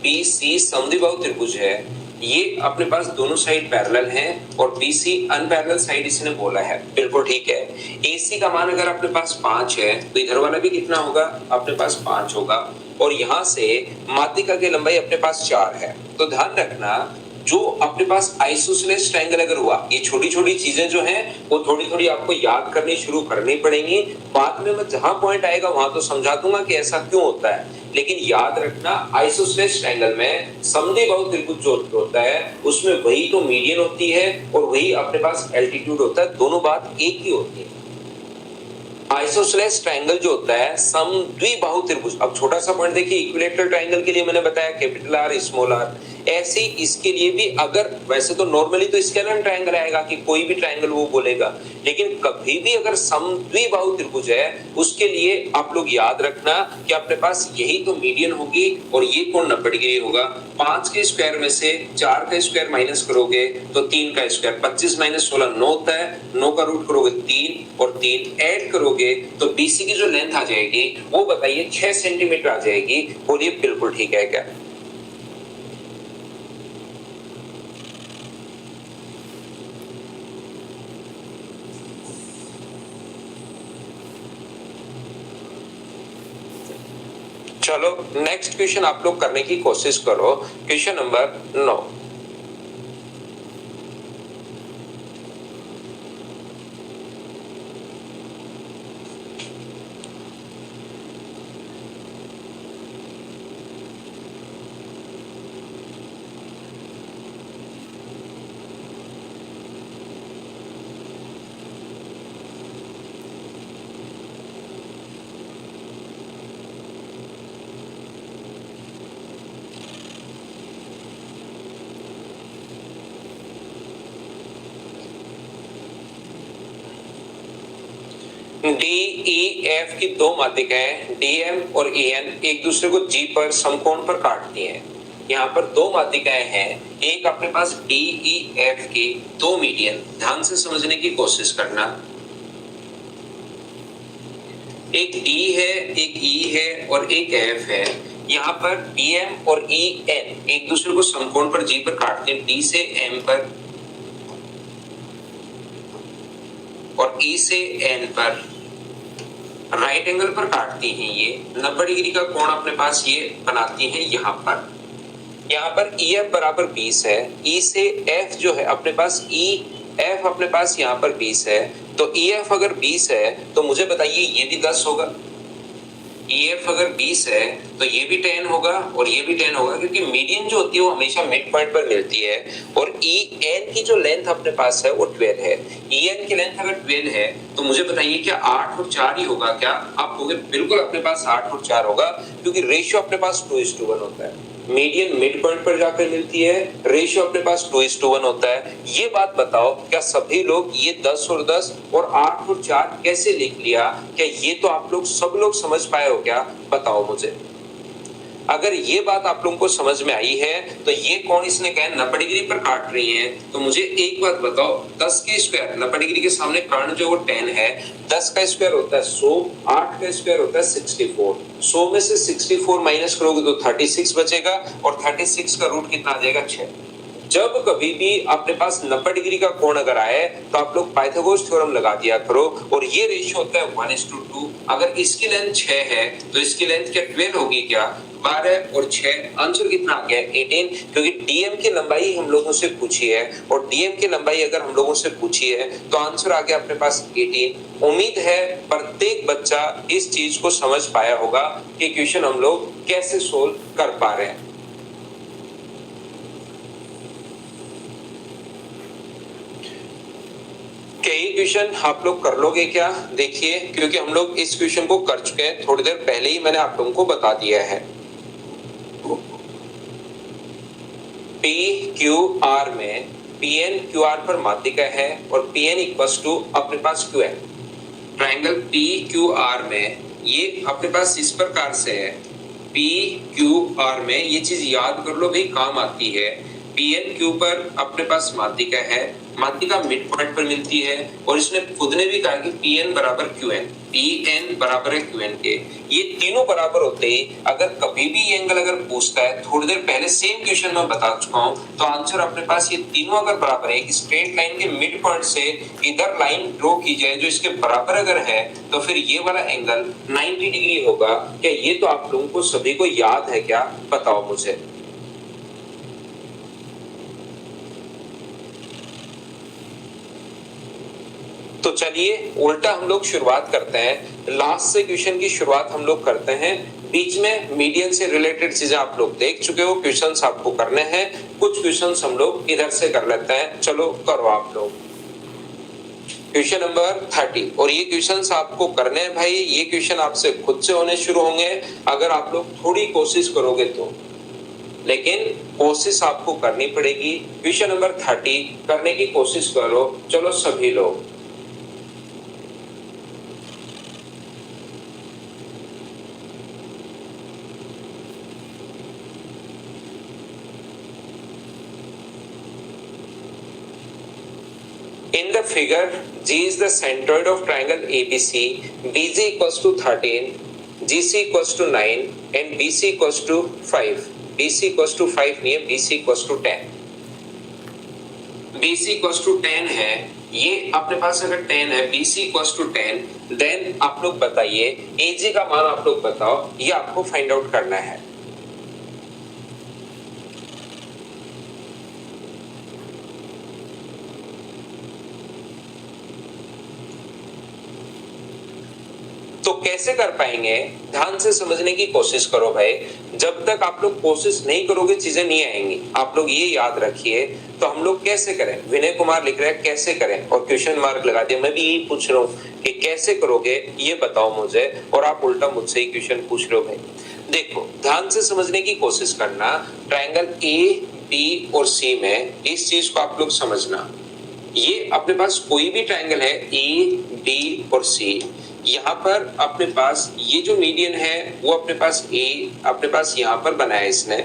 बी सी समद्विबाहु त्रिभुज है, ये अपने पास दोनों साइड पैरेलल हैं और BC अनपैरेलल साइड इसने बोला है, बिल्कुल ठीक है। AC का मान अगर अपने पास 5 है तो इधर वाला भी कितना होगा? अपने पास 5 होगा। और यहां से माध्यिका की लंबाई अपने पास 4 है। तो ध्यान रखना, जो अपने पास आइसोसेलेस ट्रायंगल अगर हुआ, ये छोटी छोटी चीजें जो हैं वो थोड़ी थोड़ी आपको याद करनी शुरू करनी पड़ेंगी। बाद में मैं जहां पॉइंट आएगा वहां तो समझा दूंगा कि ऐसा क्यों होता है, लेकिन याद रखना आइसोसेलेस ट्रायंगल में समद्विबाहु त्रिभुज जो होता है उसमें वही तो मीडियन होती है और वही अपने पास एल्टीट्यूड होता है, दोनों बात एक ही होती है। आइसोसेलेस ट्रायंगल जो होता है समद्विबाहु त्रिभुज, अब छोटा सा पॉइंट देखिए, इक्विलेटरल ट्रायंगल के लिए मैंने बताया कैपिटल आर स्मॉल आर, ऐसे इसके लिए भी अगर वैसे तो नॉर्मली तो स्केलर ट्रायंगल आएगा कि कोई भी ट्रायंगल वो बोलेगा, लेकिन कभी भी अगर समद्विबाहु त्रिभुज है उसके लिए आप लोग याद रखना कि अपने पास यही तो मीडियन होगी और ये कोण 90 डिग्री होगा। 5 के स्क्वायर में से 4 का स्क्वायर माइनस करोगे तो 3 का स्क्वायर, 25 माइनस 16 9 होता है, 9 का रूट करोगे 3 और 3 ऐड करोगे तो BC की जो लेंथ आ जाएगी वो बताइए 6 सेंटीमीटर आ जाएगी, बोलिए बिल्कुल ठीक है क्या? चलो नेक्स्ट क्वेश्चन आप लोग करने की कोशिश करो। Question number 9। DEF की दो माध्यिकाएं DM और EN एक दूसरे को G पर समकोण पर काटती हैं। यहाँ पर दो माध्यिकाएं हैं, एक अपने पास DEF की दो मीडियन, ध्यान से समझने की कोशिश करना। एक D है, एक E है और एक F है। यहाँ पर DM और EN एक दूसरे को समकोण पर G पर काटते हैं, D से M पर और E से N पर राइट एंगल पर काटती हैं। ये 90 डिग्री का कोण अपने पास ये बनाती हैं। यहाँ पर EF बराबर 20 है, E से F जो है अपने पास EF अपने पास यहाँ पर 20 है, तो EF अगर 20 है तो मुझे बताइए ये भी 10 होगा। EF अगर 20 है तो ये भी 10 होगा और ये भी 10 होगा, क्योंकि मीडियन जो होती है वो हमेशा मिड पॉइंट पर मिलती है। और EN की जो लेंथ अपने पास है वो 12 है। EN की लेंथ अगर 12 है तो मुझे बताइए क्या 8 और 4 ही होगा क्या? आप कहोगे बिल्कुल अपने पास 8 और 4 होगा, क्योंकि रेशियो अपने पास 2:1 होता है। मीडियन मिड पॉइंट पर जाकर मिलती है, रेशियो अपने पास 2:1 होता है। ये बात बताओ क्या सभी लोग ये 10 और 10 और 8 और 4 कैसे लिख लिया? क्या ये तो आप लोग सब लोग समझ पाए हो क्या? बताओ मुझे। अगर ये बात आप लोगों को समझ में आई है तो ये कौन इसने कहा 90 डिग्री पर काट रही है, तो मुझे एक बात बताओ, 10 के स्क्वायर 90 डिग्री के सामने कर्ण जो वो 10 है, 10 का स्क्वायर होता है 100, 8 का स्क्वायर होता है 64। 100 में से 64 माइनस करोगे तो 36 बचेगा और 36 का रूट कितना आ जाएगा? 6। जब कभी भी अपने पास 90 डिग्री का कोण अगर आए तो आप लोग पाइथागोरस थ्योरम लगा दिया करो, और ये रेशियो होता है 1:2। अगर इसकी लेंथ 6 है तो इसकी लेंथ क्या 12 होगी क्या? 12 और 6, आंसर कितना आ गया? 18, क्योंकि डीएम की लंबाई हम लोगों से पूछी है, और डीएम की लंबाई अगर हम लोगों से पूछी है तो आंसर आ गया अपने पास 18। उम्मीद है प्रत्येक बच्चा इस चीज को समझ पाया होगा कि क्वेश्चन हम लोग कैसे सोल्व कर पा रहे हैं। कई क्वेश्चन आप लोग कर लोगे क्या? देखिए, क्योंकि हम लोग इस क्वेश्चन को कर चुके हैं, थोड़ी देर पहले ही मैंने आप लोगों को बता दिया है। PQR में PN QR पर माध्यिका है और PN इक्वल्स टू अपने पास Q है। ट्रायंगल PQR में ये अपने पास इस प्रकार से है। PQR में ये चीज याद कर लो भाई, काम आती है। PNQ पर अपने पास माध्यिका है, माध्यिका मिड पॉइंट पर मिलती है, और इसने खुद ने भी कहा कि PN बराबर QN, PN बराबर है QN के। ये तीनों बराबर होते ही अगर कभी भी ये एंगल अगर पूछता है, थोड़ी देर पहले सेम क्वेश्चन में बता चुका हूं, तो आंसर अपने पास ये तीनों अगर बराबर है, एक स्ट्रेट लाइन के मिड पॉइंट से इधर लाइन ड्रॉ की जाए जो इसके बराबर अगर है, तो फिर ये वाला एंगल 90 डिग्री होगा। क्या ये तो आप लोगों को सभी को याद है क्या? बताओ मुझे। तो चलिए उल्टा हम लोग शुरुआत करते हैं, लास्ट से क्वेश्चन की शुरुआत हम लोग करते हैं। बीच में मीडियन से रिलेटेड चीजें आप लोग देख चुके हो, क्वेश्चंस आपको करने हैं, कुछ क्वेश्चंस हम लोग इधर से कर लेते हैं। चलो करो आप लोग। क्वेश्चन नंबर 30, और ये क्वेश्चंस आपको करने हैं भाई, ये क्वेश्चन आपसे खुद से होने शुरू होंगे अगर आप लोग थोड़ी कोशिश करोगे तो, लेकिन कोशिश आपको करनी पड़ेगी। क्वेश्चन नंबर 30 करने की कोशिश करो। चलो सभी लोग। In the figure, G is the centroid of triangle ABC, BG equals to 13, GC equals to 9 and BC equals to 5. BC equals to 5 नहीं है, BC equals to 10. BC equals to 10 है, ये अपने पास अगर 10 है, BC equals to 10, देन आप लोग बताइए AG का मान आप लोग बताओ, ये आपको फाइंड आउट करना है। तो कैसे कर पाएंगे? ध्यान से समझने की कोशिश करो भाई। जब तक आप लोग कोशिश नहीं करोगे चीजें नहीं आएंगी, आप लोग ये याद रखिए। तो हम लोग कैसे करें? विनय कुमार लिख रहे हैं कैसे करें, और क्वेश्चन मार्क लगा दिया। मैं भी यही पूछ रहा हूँ कि कैसे करोगे ये बताओ मुझे, और आप उल्टा मुझसे ही क्वेश्चन पूछ रहे हो भाई। देखो ध्यान से समझने की कोशिश करना। ट्रायंगल A, B और C में इस चीज को आप लोग समझना। ये अपने पास कोई भी ट्रायंगल है A, B और C, यहाँ पर अपने पास ये जो मीडियन है वो अपने पास A अपने पास यहाँ पर बनाया इसने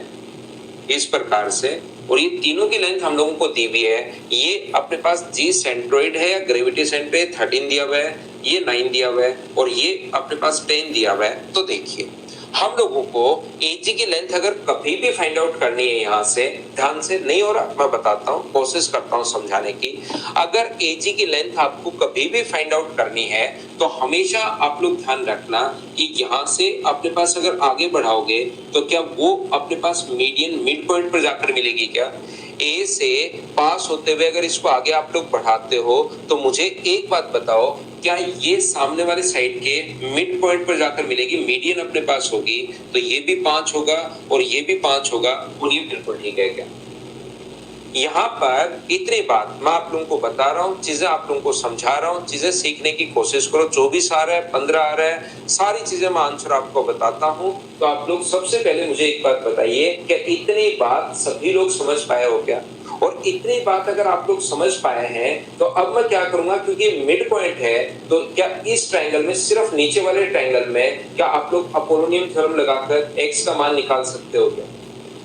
इस प्रकार से, और ये तीनों की लेंथ हम लोगों को दी हुई है। ये अपने पास G सेंट्रोइड है या ग्रेविटी सेंटर है, 13 दिया हुआ है, ये 9 दिया हुआ है, और ये अपने पास 10 दिया हुआ है। तो देखिए हम लोगों को AG की लेंथ अगर कभी भी फाइंड आउट करनी है, यहाँ से ध्यान से नहीं हो रहा, मैं बताता हूँ, कोशिश करता हूँ समझाने की। अगर AG की लेंथ आपको कभी भी फाइंड आउट करनी है तो हमेशा आप लोग ध्यान रखना कि यहाँ से अपने पास अगर आगे बढ़ाओगे तो क्या वो अपने पास मीडियन मिड पॉइंट पर जाकर मिलेगी क्या? ए से पास होते हुए अगर इसको आगे आप लोग बढ़ाते हो तो मुझे एक बात बताओ, क्या ये सामने वाले साइड के मिड पॉइंट पर जाकर मिलेगी, मीडियन अपने पास होगी, तो ये भी 5 होगा और ये भी 5 होगा, और ये बिल्कुल ठीक है क्या? यहाँ पर इतनी बात मैं आप लोगों को बता रहा हूँ, चीजें आप लोगों को समझा रहा हूँ, चीजें सीखने की कोशिश करो। 24 आ रहा है, 15 आ रहा है, सारी चीजें मैं आंसर आपको बताता हूँ। तो आप लोग सबसे पहले मुझे एक बात बताइए कि इतनी बात सभी लोग समझ पाए हो क्या? और इतनी बात अगर आप लोग समझ पाए हैं तो अब मैं क्या करूंगा, क्योंकि मिड पॉइंट है, तो क्या इस ट्रायंगल में, सिर्फ नीचे वाले ट्रायंगल में, क्या आप लोग अपोलोनियम थ्योरम लगाकर x का मान निकाल सकते हो क्या?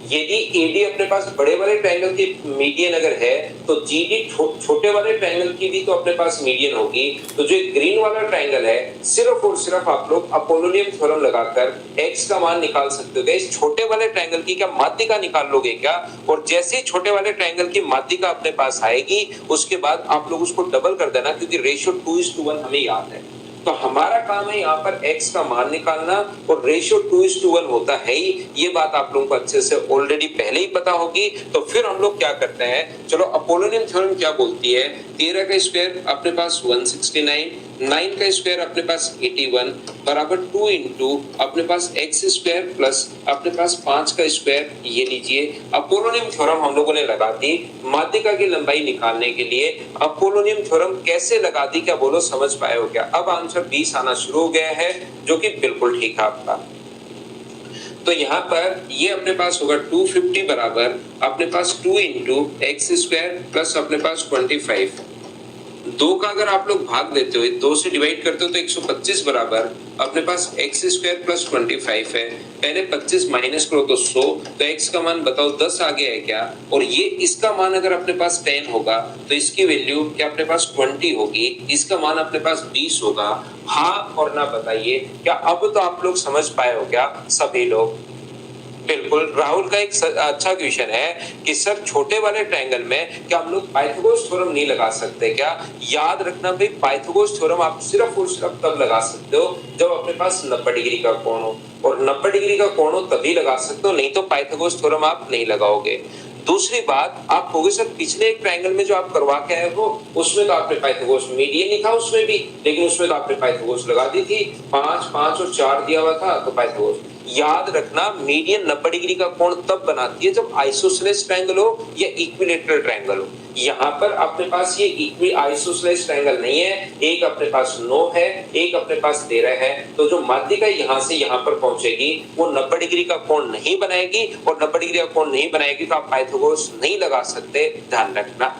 यदि एडी अपने पास बड़े वाले ट्रायंगल की मीडियन अगर है, तो जीडी छोटे वाले ट्रायंगल की भी तो अपने पास मीडियन होगी। तो जो ग्रीन वाला ट्रायंगल है, सिर्फ और सिर्फ आप लोग अपोलोनियम थ्योरम लगाकर x का मान निकाल सकते हो। इस छोटे वाले ट्रायंगल की क्या माध्यिका निकाल लोगे क्या? और जैसे ही छोटे वाले ट्रायंगल की माध्यिका अपने पास आएगी, उसके बाद आप लोग उसको डबल कर देना, क्योंकि रेशियो 2:1 हमें याद है। तो हमारा काम है यहाँ पर x का मान निकालना, और रेशियो 2:1 होता है ही, ये बात आप लोगों को अच्छे से ऑलरेडी पहले ही पता होगी। तो फिर हम लोग क्या करते हैं, चलो अपोलोनियम थ्योरम क्या बोलती है, 13 का स्क्वायर अपने पास 169, 9 का स्क्वायर अपने पास 81 बराबर 2 इंटू अपने पास x स्क्वायर प्लस अपने पास 5 का स्क्वायर। ये लीजिए अपोलोनियम थ्योरम हम लोगों ने लगा दी माध्यिका की लंबाई निकालने के लिए। अपोलोनियम थ्योरम कैसे लगा दी, क्या बोलो, समझ पाए हो क्या? अब आंसर 20 आना शुरू हो गया है, जो कि बिल्कुल ठीक है आपका। तो यहाँ पर ये अपने पास होगा 250 बराबर अपने पास 2 इंटू एक्स स्क्वायर प्लस अपने पास 25। 2 का अगर आप लोग भाग देते हो, 2 से डिवाइड करते हो, तो 125 बराबर अपने पास एक्स स्क्वायर प्लस 25 है। पहले 25 माइनस करो तो 100, तो x का मान बताओ 10 आ गया है क्या? और ये इसका मान अगर अपने पास 10 होगा तो इसकी वैल्यू क्या अपने पास 20 होगी, इसका मान अपने पास 20 होगा। हाँ और ना बताइए, क्या अब तो आप लोग समझ पाए हो क्या सभी लोग? बिल्कुल। राहुल का एक अच्छा क्वेश्चन है कि सर छोटे वाले ट्रायंगल में क्या हम लोग पाइथागोरस थ्योरम नहीं लगा सकते क्या? याद रखना भाई, पाइथागोरस थ्योरम आप सिर्फ और सिर्फ तब लगा सकते हो जब अपने पास 90 डिग्री का कोण हो, और 90 डिग्री का कोण हो तभी लगा सकते हो, नहीं तो पाइथागोरस थ्योरम आप नहीं लगाओगे। दूसरी बात, आप कहोगे सर पिछले एक ट्रायंगल में जो आप करवा के आए हो उसमें तो आपने पाइथागोरस मीडियन ही था उसमें भी, लेकिन उसमें तो आपने पाइथागोरस लगा दी थी, 5 5 और 4 दिया हुआ था, तो पाइथागोरस। याद रखना, मीडियन 90 डिग्री का कोण तब बनाती है जब आइसोसेलेस ट्रायंगल हो या इक्विलैटरल ट्रायंगल हो। यहाँ पर अपने पास ये आइसोसेलेस ट्रायंगल नहीं है, एक अपने पास 9 है, एक अपने पास 13 है, तो जो माध्यिका यहाँ से यहाँ पर पहुंचेगी वो 90 डिग्री का कोण नहीं बनाएगी, और 90 डिग्री का कोण नहीं बनाएगी तो आप पाइथागोरस नहीं लगा सकते, ध्यान रखना।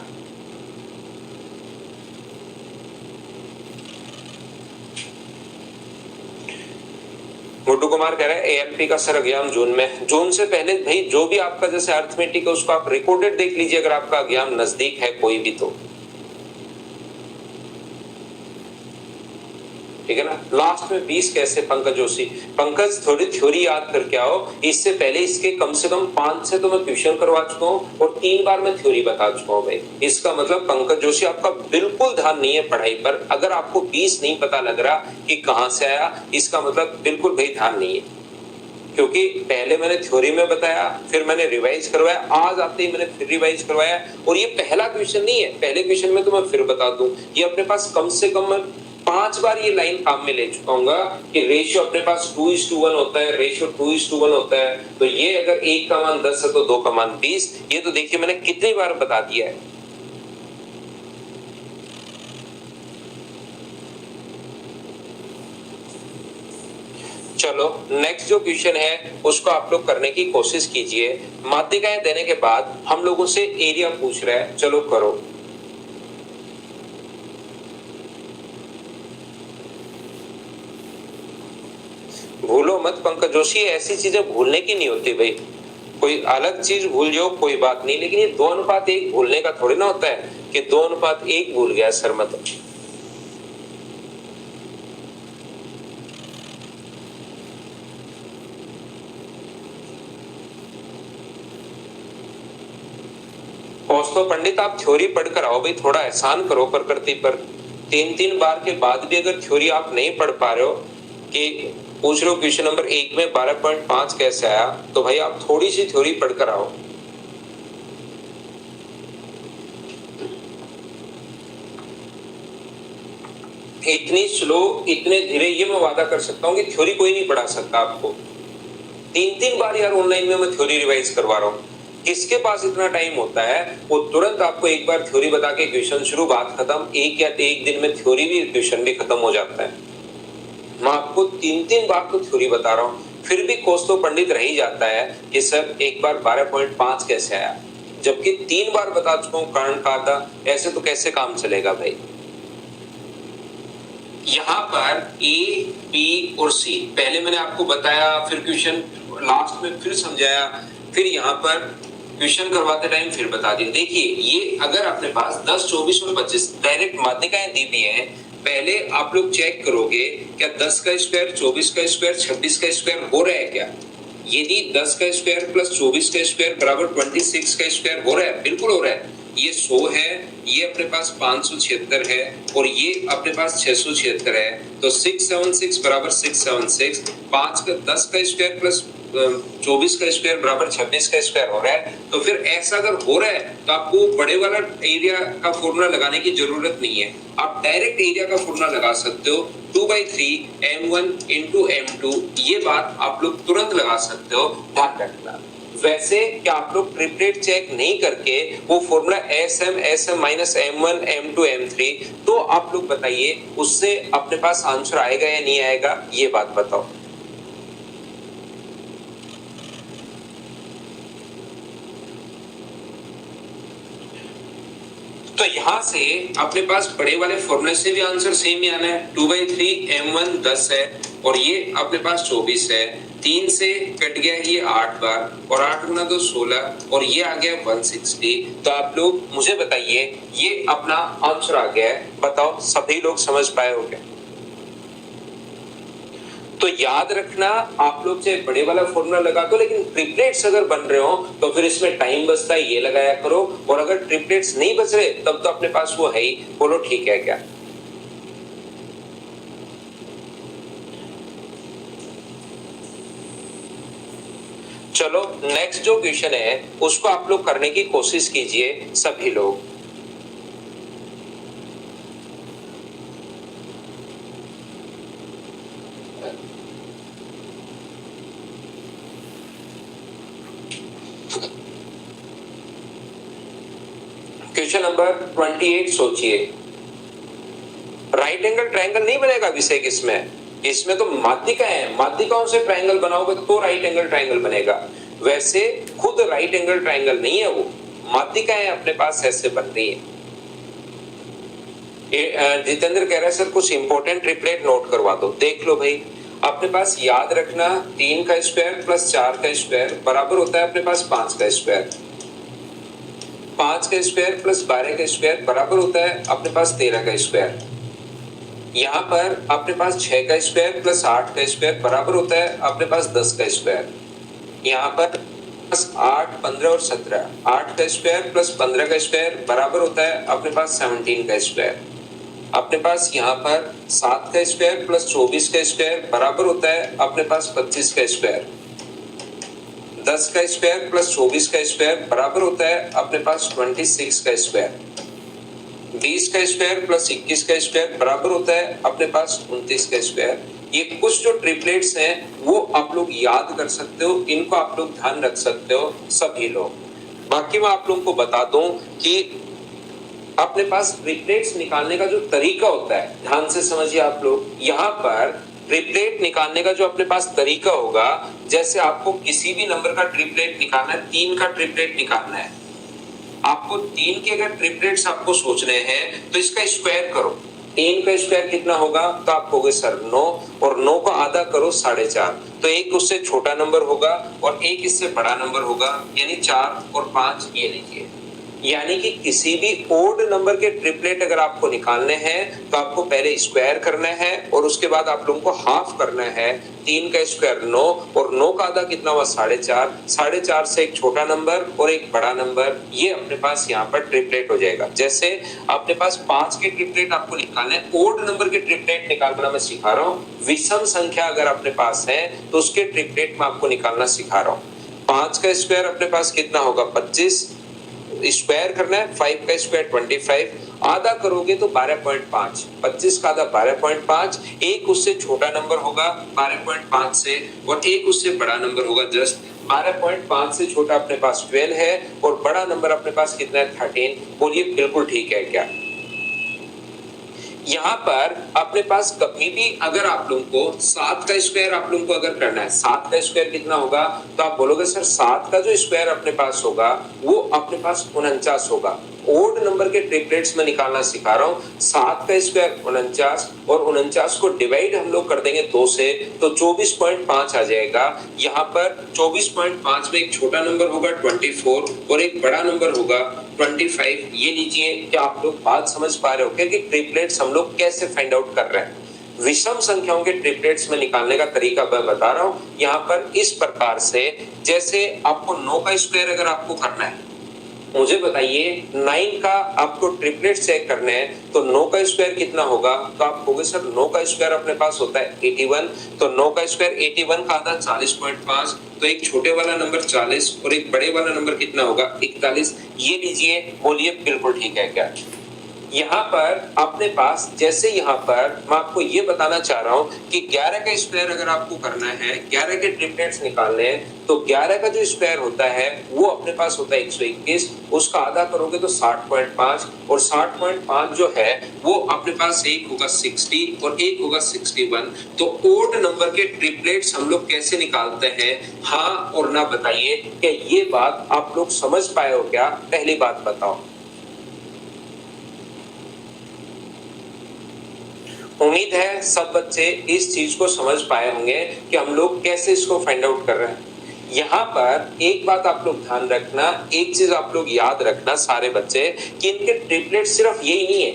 गुड्डू कुमार कह रहे हैं एएलपी का सर एग्जाम जून में। जून से पहले भाई जो भी आपका जैसे अर्थमेटिक है उसको आप रिकॉर्डेड देख लीजिए, अगर आपका एग्जाम नजदीक है कोई भी तो, ठीक है ना। लास्ट में 20 कैसे, पंकज जोशी। पंकज थोड़ी थ्योरी याद करके आओ, इससे पहले इसके कम से कम 5 से तो मैं ट्यूशन करवा चुका हूँ और 3 बार मैं थ्योरी बता चुका हूँ भाई। इसका मतलब पंकज जोशी आपका बिल्कुल ध्यान नहीं है पढ़ाई पर। अगर आपको 20 नहीं पता लग रहा कि कहां से आया, इसका मतलब बिल्कुल भाई ध्यान नहीं है, क्योंकि पहले मैंने थ्योरी में बताया, फिर मैंने रिवाइज करवाया, आज आते ही मैंने फिर रिवाइज करवाया। और ये पहला क्वेश्चन नहीं है, पहले क्वेश्चन में तो मैं फिर बता दूं, ये अपने पास कम से कम 5 बार ये लाइन काम में ले चुका हूँ कि रेशियो अपने पास 2:1 होता है, रेशियो 2:1 होता है। तो ये अगर 1 का मान 10 है तो 2 का मान 20, ये तो देखिए मैंने कितनी बार बता दिया है। चलो नेक्स्ट जो क्वेश्चन है उसको आप लोग करने की कोशिश कीजिए। माध्यिकाएं देने के बाद हम लोगों से एरिया पूछ रहा है, चलो करो। भूलो मत पंकज जोशी, ऐसी चीजें भूलने की नहीं होती भाई। कोई अलग चीज भूल जाओ कोई बात नहीं, लेकिन ये 2:1 भूलने का थोड़ी ना होता है कि 2:1 भूल गया सर मत। तो पंडित आप थ्योरी पढ़कर आओ भाई, थोड़ा एहसान करो प्रकृति पर। 3 बार के बाद भी अगर थ्योरी आप नहीं पढ़ पा रहे हो, कि पूछ रहे हो क्वेश्चन नंबर 1 में 12.5 कैसे आया, तो भाई आप थोड़ी सी थ्योरी पढ़कर आओ। इतनी स्लो, इतने धीरे, ये मैं वादा कर सकता हूँ कि थ्योरी कोई नहीं पढ़ा सकता आपको। 3-3 बार यार ऑनलाइन में मैं थ्योरी रिवाइज करवा रहा हूँ। किसके पास इतना टाइम होता है वो तुरंत आपको एक बार थ्योरी बता के क्वेश्चन शुरू, बात खत्म। एक दिन में थ्योरी भी क्वेश्चन भी खत्म हो जाता है। मैं आपको 3-3 बार तो थ्योरी बता रहा हूँ, फिर भी कोस तो पंडित रह ही जाता है कि सर एक बार 12.5 कैसे आया, जबकि 3 बार बता चुका हूँ कारण का था। ऐसे तो कैसे काम चलेगा भाई। यहाँ पर ए, बी और सी पहले मैंने आपको बताया, फिर क्वेश्चन लास्ट में फिर समझाया, फिर यहाँ पर क्वेश्चन करवाते टाइम फिर बता दिया। देखिए ये अगर अपने पास 10, 24 और 25 डायरेक्ट माध्यिकाएं दी भी हैं, पहले आप लोग चेक करोगे क्या 10 का स्क्वायर, 24 का स्क्वायर, 26 का स्क्वायर हो रहा है क्या। यदि 10 का स्क्वायर प्लस 24 का स्क्वायर बराबर 26 का स्क्वायर हो रहा है, बिल्कुल हो रहा है। ये 100 है, ये अपने पास 576 है और ये अपने पास 676 है, तो 676 बराबर 676। 5 का 10 का स्क्वायर प्लस 24 का स्क्वायर बराबर 26 का स्क्वायर हो रहा है। तो फिर ऐसा अगर हो रहा है तो आपको बड़े वाला एरिया का फॉर्मूला लगाने की जरूरत नहीं है, आप डायरेक्ट एरिया का फॉर्मूला लगा सकते हो। 2/3 m1 into m2, ये बात आप लोग तुरंत लगा सकते हो, ध्यान रखना। वैसे क्या आप लोग ट्रिपलेट चेक नहीं करके वो formula SM minus m1 m2 m3, तो आप लोग बताइए उससे अपने पास आंसर आएगा या नहीं आएगा, ये बात बताओ। तो यहां से अपने पास बड़े वाले फॉर्मूले से भी आंसर सेम ही आना है। 2/3 m1 10 है और ये अपने पास 24 है, 3 से कट गया ये 8 बार और 8 गुना 2 16 और ये आ गया 160। तो आप लोग मुझे बताइए ये अपना आंसर आ गया है। बताओ सभी लोग समझ पाए हो क्या। तो याद रखना आप लोग चाहे बड़े वाला फॉर्मूला लगा दो, लेकिन ट्रिपलेट्स अगर बन रहे हो तो फिर इसमें टाइम बचता है, ये लगाया करो। और अगर ट्रिपलेट्स नहीं बच रहे तब तो अपने पास वो है ही। बोलो ठीक है क्या। चलो नेक्स्ट जो क्वेश्चन है उसको आप लोग करने की कोशिश कीजिए सभी लोग। क्वेश्चन नंबर 28 सोचिए। राइट एंगल ट्रायंगल नहीं बनेगा विषय किसमें, इसमें तो माध्यिका है, माध्यिकाओं से ट्रायंगल बनाओगे तो राइट एंगल ट्रायंगल बनेगा। वैसे खुद राइट एंगल ट्रायंगल नहीं है वो, माध्यिकाएं अपने पास ऐसे बन रही है। जितेंद्र कह रहा है सर कुछ इंपॉर्टेंट ट्रिपलेट नोट करवा दो। देख लो भाई, अपने पास याद रखना 3 का स्क्वायर प्लस 4 का स्क्वायर बराबर होता है अपने पास 5 का स्क्वायर। 5 का स्क्वायर प्लस 12 का स्क्वायर बराबर होता है अपने पास 13 का स्क्वायर। यहाँ पर अपने पास 6 का स्क्वायर प्लस 8 का स्क्वायर बराबर होता है अपने पास 10 का स्क्वायर। यहाँ पर 8, 15 और 17, 8 का स्क्वायर प्लस 15 का स्क्वायर बराबर होता है अपने पास 17 का स्क्वायर। अपने पास यहाँ पर 7 का स्क्वायर प्लस 24 का स्क्वायर बराबर होता है अपने पास 25 का स्क्वायर। 10 का स्क्वायर प्लस 24 का स्क्वायर बराबर होता है अपने पास 26 का स्क्वायर। 20 का स्क्वायर प्लस 21 का स्क्वायर बराबर होता है अपने पास 29 का स्क्वायर। ये कुछ जो ट्रिपलेट्स हैं वो आप लोग याद कर सकते हो, इनको आप लोग ध्यान रख सकते हो सभी लोग। बाकी मैं आप लोगों को बता दूं कि अपने पास ट्रिपलेट्स निकालने का जो तरीका होता है, ध्यान से समझिए आप लोग। यहाँ पर ट्रिपलेट निकालने का जो अपने पास तरीका होगा, जैसे आपको किसी भी नंबर का ट्रिपलेट निकालना है, 3 का ट्रिपलेट निकालना है, आपको 3 के अगर ट्रिपलेट्स आपको सोचने हैं तो इसका स्क्वायर करो। 3 का स्क्वायर कितना होगा, तो आप कहोगे सर 9, और 9 को आधा करो 4.5, तो एक उससे छोटा नंबर होगा और एक इससे बड़ा नंबर होगा, यानी 4 और 5 ये लीजिए। यानी कि किसी भी ओड नंबर के ट्रिपलेट अगर आपको निकालने हैं तो आपको पहले स्क्वायर करना है और उसके बाद आप लोगों को हाफ करना है। 3 का स्क्वायर 9 और 9 का आधा कितना हुआ 4.5, 4.5 से एक छोटा नंबर और एक बड़ा नंबर, ये अपने पास यहाँ पर ट्रिपलेट हो जाएगा। जैसे अपने पास 5 के ट्रिपलेट आपको निकालना है, ओड नंबर के ट्रिपलेट निकालना मैं सिखा रहा हूँ। विषम संख्या अगर अपने पास है तो उसके ट्रिपलेट में आपको निकालना सिखा रहा हूँ। 5 का स्क्वायर अपने पास कितना होगा 25, स्क्वायर करना है, 5 का स्क्वायर 25, आधा करोगे तो 12.5, 25 का आधा 12.5, एक उससे छोटा नंबर होगा 12.5 से और एक उससे बड़ा नंबर होगा जस्ट 12.5 से छोटा अपने पास 12 है और बड़ा नंबर अपने पास कितना है 13। बोलिए बिल्कुल ठीक है क्या? यहाँ पर अपने पास कभी भी अगर आप लोगों को 7 का स्क्वायर आप लोगों को अगर करना है, 7 का स्क्वायर कितना होगा, तो आप बोलोगे सर 7 का जो स्क्वायर अपने पास होगा वो अपने पास 49 होगा। ओड नंबर के ट्रिपलेट्स में निकालना सिखा रहा हूं। 7 का स्क्वायर 49 और 49 को डिवाइड हम लोग कर देंगे 2 से तो 24.5 आ जाएगा। यहाँ पर 24.5 में एक छोटा नंबर होगा 24 और एक बड़ा नंबर होगा 25। ये लीजिए, क्या आप लोग बात समझ पा रहे हो क्या कि ट्रिपलेट्स हम लोग कैसे फाइंड आउट कर रहे हैं? विषम संख्याओं के ट्रिपलेट्स में निकालने का तरीका मैं बता रहा हूं यहाँ पर इस प्रकार से। जैसे आपको 9 का स्क्वायर अगर आपको करना है, मुझे बताइए 9 का आपको ट्रिपलेट चेक करने हैं तो 9 का स्क्वायर कितना होगा, तो आप कहोगे सर 9 का स्क्वायर अपने पास होता है 81, तो 9 का स्क्वायर 81 का आधा 40.5, तो एक छोटे वाला नंबर 40 और एक बड़े वाला नंबर कितना होगा 41। ये लीजिए, बोलिए बिल्कुल ठीक है क्या? यहाँ पर अपने पास जैसे यहाँ पर मैं आपको ये बताना चाह रहा हूँ कि 11 का स्क्वायर अगर आपको करना है, 11 के ट्रिपलेट्स निकालने हैं तो 11 का जो स्क्वायर होता है वो अपने पास होता है 121, उसका आधा करोगे तो 60.5 और 60.5 जो है वो अपने पास एक होगा 60 और एक होगा 61। तो ओड नंबर के ट्रिपलेट्स हम लोग कैसे निकालते हैं, हाँ और ना बताइए क्या ये बात आप लोग समझ पाए हो क्या? पहली बात बताओ। उम्मीद है सब बच्चे इस चीज को समझ पाए होंगे कि हम लोग कैसे इसको फाइंड आउट कर रहे हैं। यहाँ पर एक बात आप लोग ध्यान रखना, एक चीज आप लोग याद रखना सारे बच्चे कि इनके ट्रिपलेट सिर्फ यही नहीं है,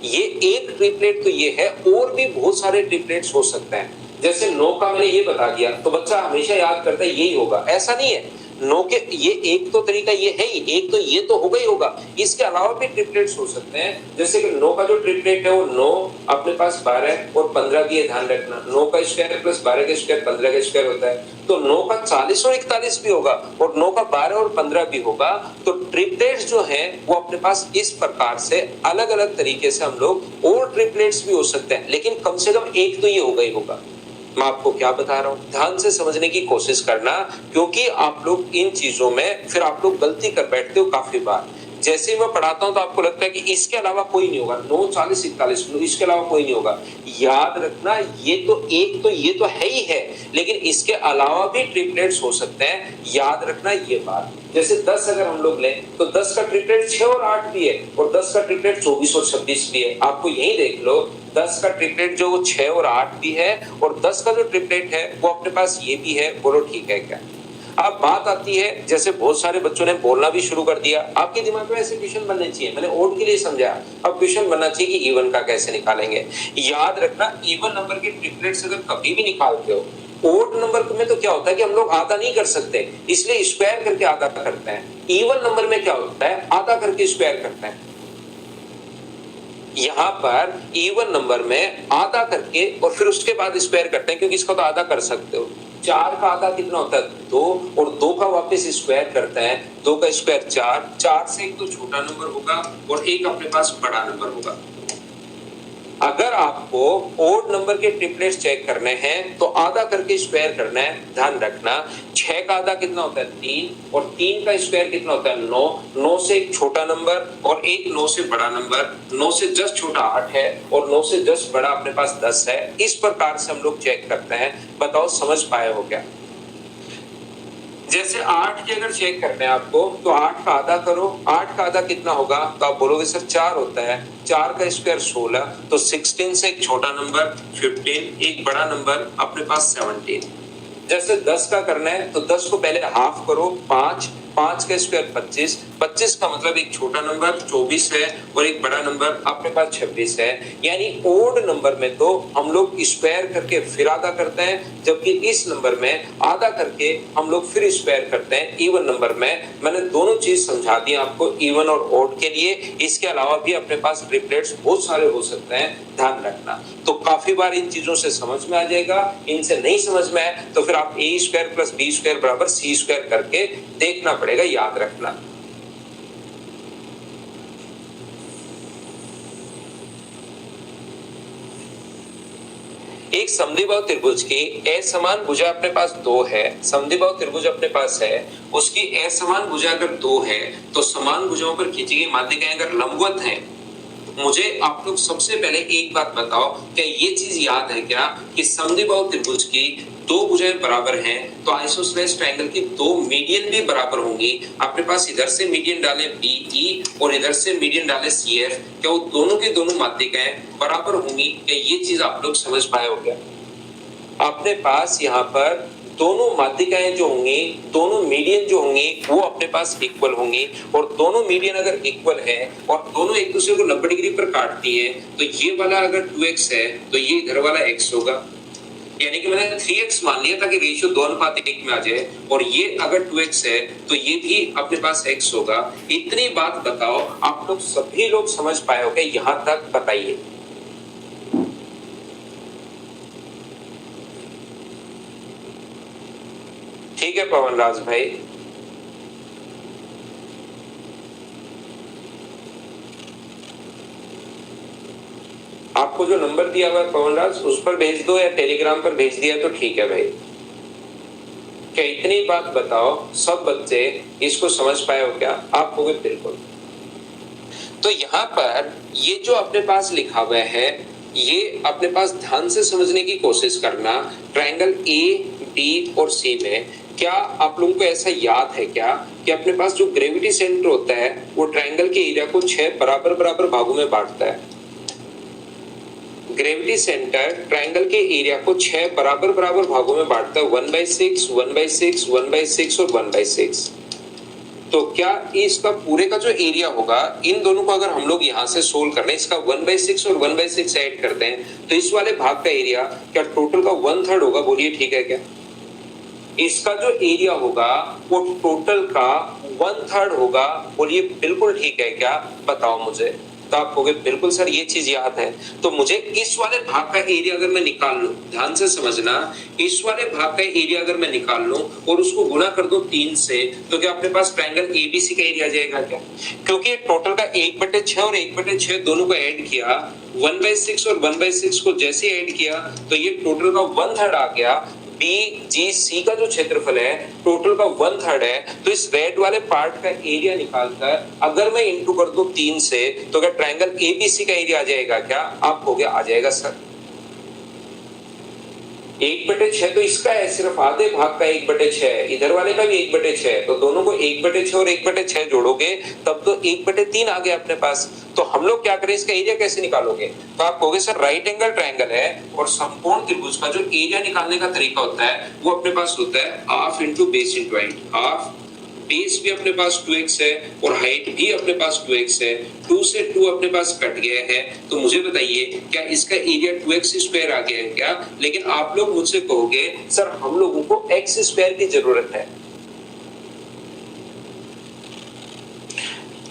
ये एक ट्रिपलेट तो ये है और भी बहुत सारे ट्रिपलेट्स हो सकते हैं। जैसे 9 का मैंने ये बता दिया तो बच्चा हमेशा याद करता है यही होगा, ऐसा नहीं है। 9 के ये एक तो तरीका ये है ही, एक तो ये तो होगा ही होगा, इसके अलावा भी ट्रिपलेट्स हो सकते हैं। जैसे कि 9 का जो ट्रिपलेट है वो 9 अपने पास 12 और 15 की, ध्यान रखना 9 का स्क्वायर प्लस 12 का स्क्वायर 15 का स्क्वायर होता है, तो 9 का 40 और 41 भी होगा और 9 का 12 और 15 भी होगा। तो ट्रिपलेट्स जो है वो अपने पास इस प्रकार से अलग अलग तरीके से हम लोग और ट्रिपलेट्स भी हो सकते हैं, लेकिन कम से कम एक तो ये होगा ही होगा। मैं आपको क्या बता रहा हूं, ध्यान से समझने की कोशिश करना, क्योंकि आप लोग इन चीजों में फिर आप लोग गलती कर बैठते हो काफी बार। जैसे ही मैं पढ़ाता हूं तो आपको लगता है कि इसके अलावा कोई नहीं होगा, 9 40 41 इसके अलावा कोई नहीं होगा। याद रखना ये तो एक तो ये तो है ही है, लेकिन इसके अलावा भी ट्रिपलेट्स हो सकते हैं, याद रखना ये बात। जैसे 10 अगर हम लोग लें तो 10 का ट्रिपलेट 6 और 8 भी है और 10 का ट्रिपलेट 24 और 26 भी है। आपको यही देख लो 10 का ट्रिपलेट जो वो 6 और 8 भी है और 10 का जो ट्रिपलेट है वो अपने पास ये भी है। बोलो ठीक है क्या? अब बात आती है, जैसे बहुत सारे बच्चों ने बोलना भी शुरू कर दिया, आपके दिमाग में ऐसे क्वेश्चन बनने चाहिए, मैंने ओड के लिए समझा, अब क्वेश्चन बनना चाहिए कि इवन का कैसे निकालेंगे। याद रखना इवन नंबर के ट्रिपलेट्स अगर कभी भी निकालते हो, ओड नंबर में तो क्या होता है कि हम लोग आधा नहीं कर सकते, इसलिए स्क्वायर करके आधा करते हैं। इवन नंबर में क्या होता है, आधा करके स्क्वायर करते हैं। यहाँ पर इवन नंबर में आधा करके और फिर उसके बाद स्क्वायर करते हैं, क्योंकि इसका तो आधा कर सकते हो। 4 का आधा कितना होता है 2 और 2 का वापस स्क्वायर करते हैं, 2 का स्क्वायर 4, 4 से एक तो छोटा नंबर होगा और एक अपने पास बड़ा नंबर होगा। अगर आपको ओड नंबर के ट्रिपलेट्स चेक करने हैं तो आधा करके स्क्वायर करना है। ध्यान रखना 6 का आधा कितना होता है 3 और 3 का स्क्वायर कितना होता है 9, 9 से एक छोटा नंबर और एक 9 से बड़ा नंबर, 9 से जस्ट छोटा 8 है और 9 से जस्ट बड़ा अपने पास 10 है। इस प्रकार से हम लोग चेक करते हैं। बताओ समझ पाए हो क्या? जैसे 8 के अगर चेक करना है आपको तो 8 का आधा करो, 8 का आधा कितना होगा, तो आप बोलोगे सर 4 होता है, 4 का स्क्वायर 16, तो 16 से एक छोटा नंबर 15, एक बड़ा नंबर अपने पास 17। जैसे 10 का करना है तो 10 को पहले हाफ करो, 5, 5 का स्क्वायर 25, 25 का मतलब एक छोटा नंबर 24 है और एक बड़ा नंबर अपने पास 26 है। यानी ओड नंबर में तो हम लोग स्क्वायर करके फिर आधा करते हैं, जबकि इस नंबर में आधा करके हम लोग फिर स्क्वायर करते हैं। इवन नंबर में मैंने दोनों चीज समझा दी आपको, इवन और ओड के लिए। इसके अलावा भी अपने पास ट्रिपलेट्स बहुत सारे हो सकते हैं, ध्यान रखना। तो काफी बार इन चीजों से समझ में आ जाएगा, इनसे नहीं समझ में आए तो फिर आप ए स्क्वायर प्लस बी स्क्वायर बराबर सी स्क्वायर करके देखना पड़ेगा, याद रखना। एक समद्विबाहु त्रिभुज की असमान भुजा अपने पास दो है, समद्विबाहु त्रिभुज अपने पास है, उसकी असमान भुजा अगर दो है तो समान भुजाओं पर खींची गई माध्यिकाएं अगर लंबवत हैं, मुझे आप लोग सबसे पहले एक बात बताओ, क्या ये चीज याद है क्या कि समद्विबाहु त्रिभुज की दो भुजाएं बराबर हैं तो आइसोसेलेस ट्रायंगल की दो मीडियन भी बराबर होंगी। अपने पास इधर से मीडियन डाले बीई और इधर से मीडियन डाले सीएफ, क्या वो दोनों के दोनों माध्यिकाएं बराबर होंगी? क्या ये चीज आप लोग समझ पाए हो क्या? अपने पास यहाँ पर दोनों माध्यिकाएं जो होंगी, दोनों मीडियन जो होंगी वो अपने पास इक्वल होंगी, और दोनों मीडियन अगर इक्वल है और दोनों एक दूसरे को 90 डिग्री पर काटती है तो ये वाला अगर 2x है तो ये इधर वाला x होगा, यानी कि मैंने 3x मान लिया ताकि रेशियो 2:1 में आ जाए, और ये अगर 2x है तो ये भी अपने पास x होगा। इतनी बात बताओ, आप लोग सभी लोग समझ पाए हो क्या? यहां तक बताइए। ठीक है पवन राज भाई, आपको जो नंबर दिया हुआ है पवन राज उस पर भेज दो या टेलीग्राम पर भेज दिया तो ठीक है भाई। क्या इतनी बात बताओ, सब बच्चे इसको समझ पाए हो क्या? आप होगे बिल्कुल। तो यहाँ पर ये जो अपने पास लिखा हुआ है ये अपने पास ध्यान से समझने की कोशिश करना। ट्रायंगल ए बी और सी में क्या आप लोगों को ऐसा याद है क्या कि अपने पास जो ग्रेविटी सेंटर होता है वो ट्रायंगल के एरिया को 6 बराबर बराबर भागों में बांटता है। ग्रेविटी सेंटर ट्रायंगल के एरिया को 6 बराबर बराबर भागों में बांटता है, 1/6, 1/6, 1/6 और 1/6। तो क्या इसका पूरे का जो एरिया होगा, इन दोनों को अगर हम लोग यहाँ से सोल्व कर लें, इसका 1/6 और 1/6 ऐड करते हैं तो इस वाले भाग का एरिया क्या टोटल का 1/3 होगा? बोलिए ठीक है क्या? इसका जो एरिया होगा वो टोटल का 1/3 होगा। बोलिए बिल्कुल ठीक है क्या? बताओ मुझे। तो आप कहोगे बिल्कुल सर ये चीज याद है। तो मुझे इस वाले भाग का एरिया अगर मैं निकाल लूं, ध्यान से समझना, इस वाले भाग का एरिया अगर मैं निकाल लूं और उसको गुना कर दूं 3 से, तो क्या अपने पास ट्रायंगल एबीसी का एरिया आ जाएगा क्या? क्योंकि टोटल का 1/6 और 1/6 दोनों को ऐड किया, 1/6 और 1/6 को जैसे ऐड किया तो ये टोटल का 1/3 आ गया। BGC का जो क्षेत्रफल है टोटल का 1/3 है। तो इस रेड वाले पार्ट का एरिया निकालकर अगर मैं इंटू कर दूं 3 से तो क्या ट्रायंगल ABC का एरिया आ जाएगा क्या? आप हो गया आ जाएगा सर 1/6। तो इसका है सिर्फ आधे भाग का 1/6, इधर वाले का भी 1/6, तो दोनों को 1/6 और 1/6 जोड़ोगे तब तो 1/3 आ गया अपने पास। तो हम लोग क्या करें, इसका एरिया कैसे निकालोगे? तो आप कहोगे सर राइट एंगल ट्रायंगल है और संपूर्ण त्रिभुज का जो एरिया निकालने का तरीका होता है वो अपने पास होता है half into base into height. Half, base भी अपने पास 2x है और हाइट भी अपने पास 2x है, 2 से 2 अपने पास कट गया है। तो मुझे बताइए क्या इसका एरिया 2x² आ गया है क्या? लेकिन आप लोग मुझसे कहोगे सर हम लोगों को x² की जरूरत है।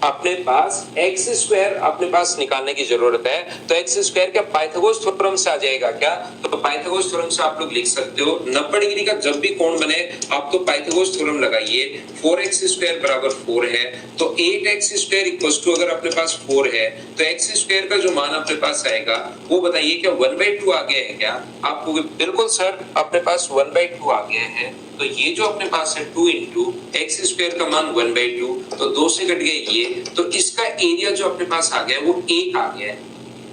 अपने पास x² अपने पास निकालने की जरूरत है, तो x² क्या पाइथागोरस थ्योरम से आ जाएगा क्या? तो पाइथागोरस थ्योरम से आप लोग लिख सकते हो 90 डिग्री का जब भी कोण बने आप तो पाइथागोरस थ्योरम लगाइए। 4x² बराबर 4 है, तो 8x² इक्वल्स टू अगर अपने पास 4 है तो x² का जो मान अपने पास आएगा वो बताइए क्या 1/2 आ गया है क्या? आपको बिल्कुल सर अपने पास 1/2 आ गया है। तो ये जो अपने पास है 2 इंटू x² का मान 1/2, तो 2 से कट गया ये, तो इसका एरिया जो अपने पास आ गया वो 1 आ गया है।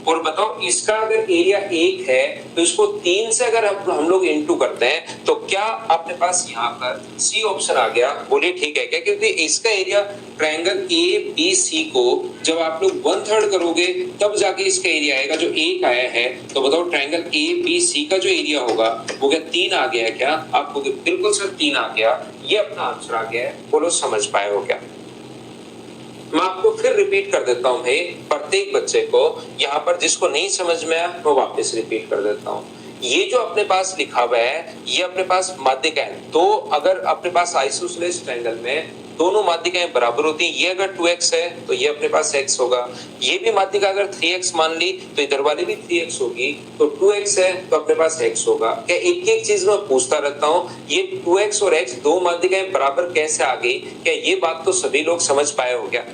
और बताओ इसका अगर एरिया 1 है तो इसको 3 से अगर हम लोग इंटू करते हैं तो क्या अपने पास यहाँ पर सी ऑप्शन आ गया? बोलिए ठीक है क्या? क्योंकि इसका एरिया ट्रायंगल ABC को जब आप लोग 1/3 करोगे तब जाके इसका एरिया आएगा जो 1 आया है। तो बताओ ट्रायंगल ABC का जो एरिया होगा वो क्या 3 आ गया है क्या? आपको बिल्कुल सर 3 आ गया, ये अपना आंसर आ गया है। बोलो समझ पाए हो क्या? मैं आपको फिर रिपीट कर देता हूं भाई, प्रत्येक बच्चे को यहाँ पर जिसको नहीं समझ में आया मैं वापस रिपीट कर देता हूँ। ये जो अपने पास लिखा हुआ है ये अपने पास माध्यिकाएं, तो अगर अपने पास आइसोसेलेस ट्रायंगल में दोनों माध्यिकाएं बराबर होती हैं, ये अगर 2x है तो ये अपने पास x होगा, ये भी माध्यिका अगर 3x मान ली तो इधर वाली भी 3x होगी, तो 2x है तो अपने पास x होगा। क्या एक एक चीज में पूछता रहता हूँ, ये 2x और x दो माध्यिकाएं बराबर कैसे आ गई? क्या ये बात तो सभी लोग समझ पाए हो क्या?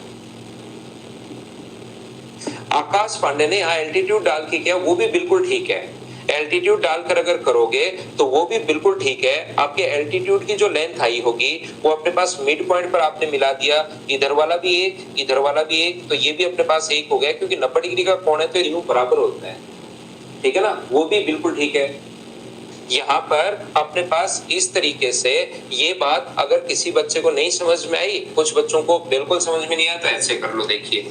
आकाश पांडे ने यहाँ एल्टीट्यूड डाल के किया वो भी बिल्कुल ठीक है, एल्टीट्यूड डालकर अगर करोगे तो वो भी बिल्कुल ठीक है। आपके एल्टीट्यूड की जो लेंथ आई होगी वो अपने पास मिड पॉइंट पर आपने मिला दिया, इधर वाला भी एक, इधर वाला भी एक, तो ये भी अपने पास एक हो गया, क्योंकि 90 डिग्री का कोण है तो तीनों बराबर होते हैं, ठीक है ना, वो भी बिल्कुल ठीक है। यहाँ पर अपने पास इस तरीके से ये बात अगर किसी बच्चे को नहीं समझ में आई, कुछ बच्चों को बिल्कुल समझ में नहीं आता, ऐसे कर लो। देखिए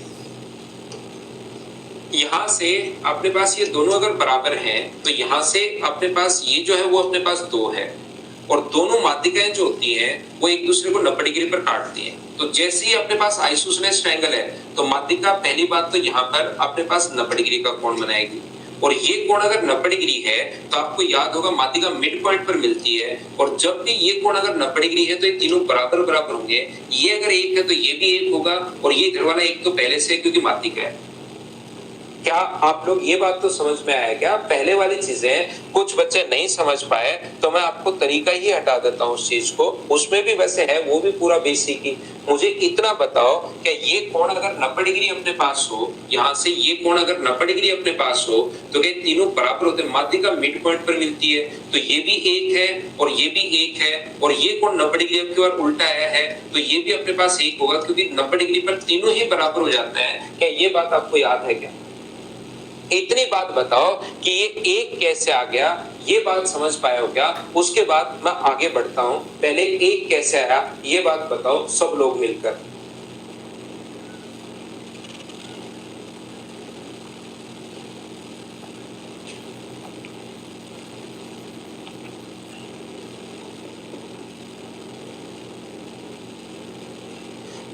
यहां से अपने पास ये दोनों अगर बराबर हैं तो यहां से अपने पास ये जो है वो अपने पास 2 है, और दोनों माध्यिकाएं जो होती हैं वो एक दूसरे को 90 डिग्री पर काटती हैं। तो जैसे ही अपने पास आइसोसेलेस ट्रायंगल है तो माध्यिका पहली बात तो यहाँ पर अपने पास 90 डिग्री का कोण बनाएगी, और ये कोण अगर 90 डिग्री है तो आपको याद होगा माध्यिका मिड पॉइंट पर मिलती है, और जब भी ये कोण अगर 90 डिग्री है तो ये तीनों बराबर बराबर होंगे। ये अगर एक है तो ये भी एक होगा, और ये इधर वाला एक तो पहले से है क्योंकि माध्यिका है। क्या आप लोग ये बात तो समझ में आया? क्या पहले वाली चीजें कुछ बच्चे नहीं समझ पाए तो मैं आपको तरीका ही हटा देता हूँ उस चीज को, उसमें भी वैसे है वो भी पूरा बेसिक ही। मुझे इतना बताओ कि ये कोण अगर 90 डिग्री अपने पास हो, यहाँ से ये कोण अगर 90 डिग्री अपने पास हो तो क्या तीनों बराबर होते हैं? माध्यिका मिड पॉइंट पर मिलती है तो ये भी एक है और ये भी एक है, और ये कोण 90 डिग्री अब की बार उल्टा आया है तो ये भी अपने पास एक होगा, क्योंकि 90 डिग्री पर तीनों ही बराबर हो जाते हैं। क्या ये बात आपको याद है? क्या इतनी बात बताओ कि ये एक कैसे आ गया, ये बात समझ पाए हो क्या? उसके बाद मैं आगे बढ़ता हूं, पहले एक कैसे आया ये बात बताओ सब लोग मिलकर।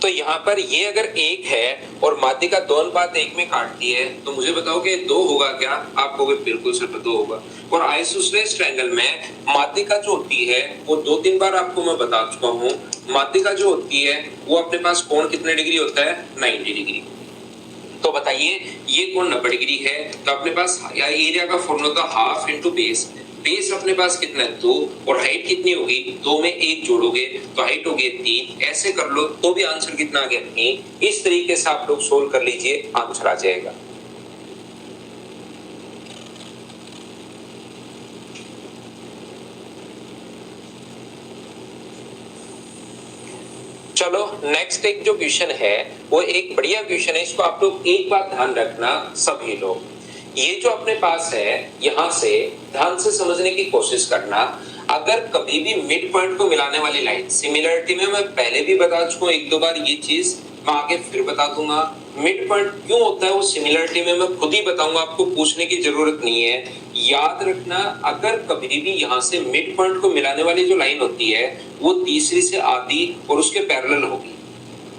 तो यहाँ पर ये अगर एक है और माध्यिका 2 अनुपात 1 में काटती है तो मुझे बताओ कि 2 होगा क्या? आप कहोगे बिल्कुल सर 2 होगा। और आइसोसेलेस ट्रायंगल में माध्यिका जो होती है वो 2-3 बार आपको मैं बता चुका हूँ, माध्यिका जो होती है वो अपने पास कोण कितने डिग्री होता है? 90 डिग्री। तो बताइए ये कोण 90 डिग्री है तो अपने पास एरिया का फॉर्मूला होता है हाफ इंटू बेस। बेस अपने पास कितना है? 2, और हाइट कितनी होगी? 2 में 1 जोड़ोगे तो हाइट होगी 3। ऐसे कर लो तो भी आंसर कितना आ गया? 3। इस तरीके से आप लोग सोल्व कर लीजिए, आंसर आ जाएगा। चलो नेक्स्ट एक जो क्वेश्चन है वो एक बढ़िया क्वेश्चन है, इसको आप लोग एक बात ध्यान रखना सभी लोग। ये जो अपने पास है यहां से ध्यान से समझने की कोशिश करना। अगर कभी भी मिड पॉइंट को मिलाने वाली लाइन, सिमिलरिटी में मैं पहले भी बता चुका हूं 1-2 बार, ये चीज मैं आगे फिर बता दूंगा। मिड पॉइंट क्यों होता है वो सिमिलरिटी में मैं खुद ही बताऊंगा, आपको पूछने की जरूरत नहीं है। याद रखना अगर कभी भी यहां से मिड पॉइंट को मिलाने वाली जो लाइन होती है वो तीसरी से आधी और उसके पैरेलल होगी,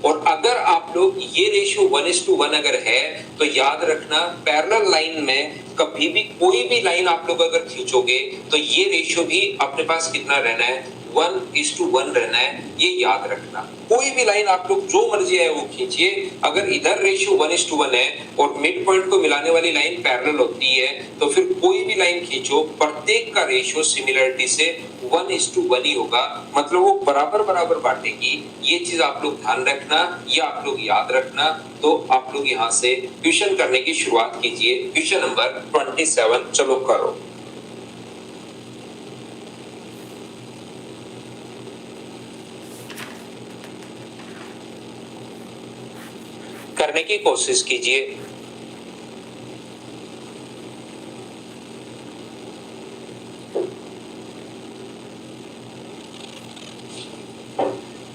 और अगर आप लोग ये रेशियो 1:1 अगर है तो याद रखना पैरेलल लाइन में कभी भी कोई भी लाइन आप लोग अगर खींचोगे तो ये रेशियो भी अपने पास कितना रहना है? 1:1 रहना है, ये याद रखना। कोई भी लाइन आप लोग जो मर्जी है वो खींचिए, अगर इधर रेशियो 1:1 है और मिड पॉइंट को मिलाने वाली लाइन पैरेलल होती है तो फिर कोई भी लाइन खींचो प्रत्येक का रेशियो सिमिलरिटी से 1:1 ही होगा, मतलब वो बराबर बराबर बांटेगी। ये चीज आप लोग ध्यान रखना, ये आप लोग याद रखना। तो आप लोग यहाँ से क्वेश्चन करने की शुरुआत कीजिए। क्वेश्चन नंबर 27 चलो करो। करने की कोशिश कीजिए।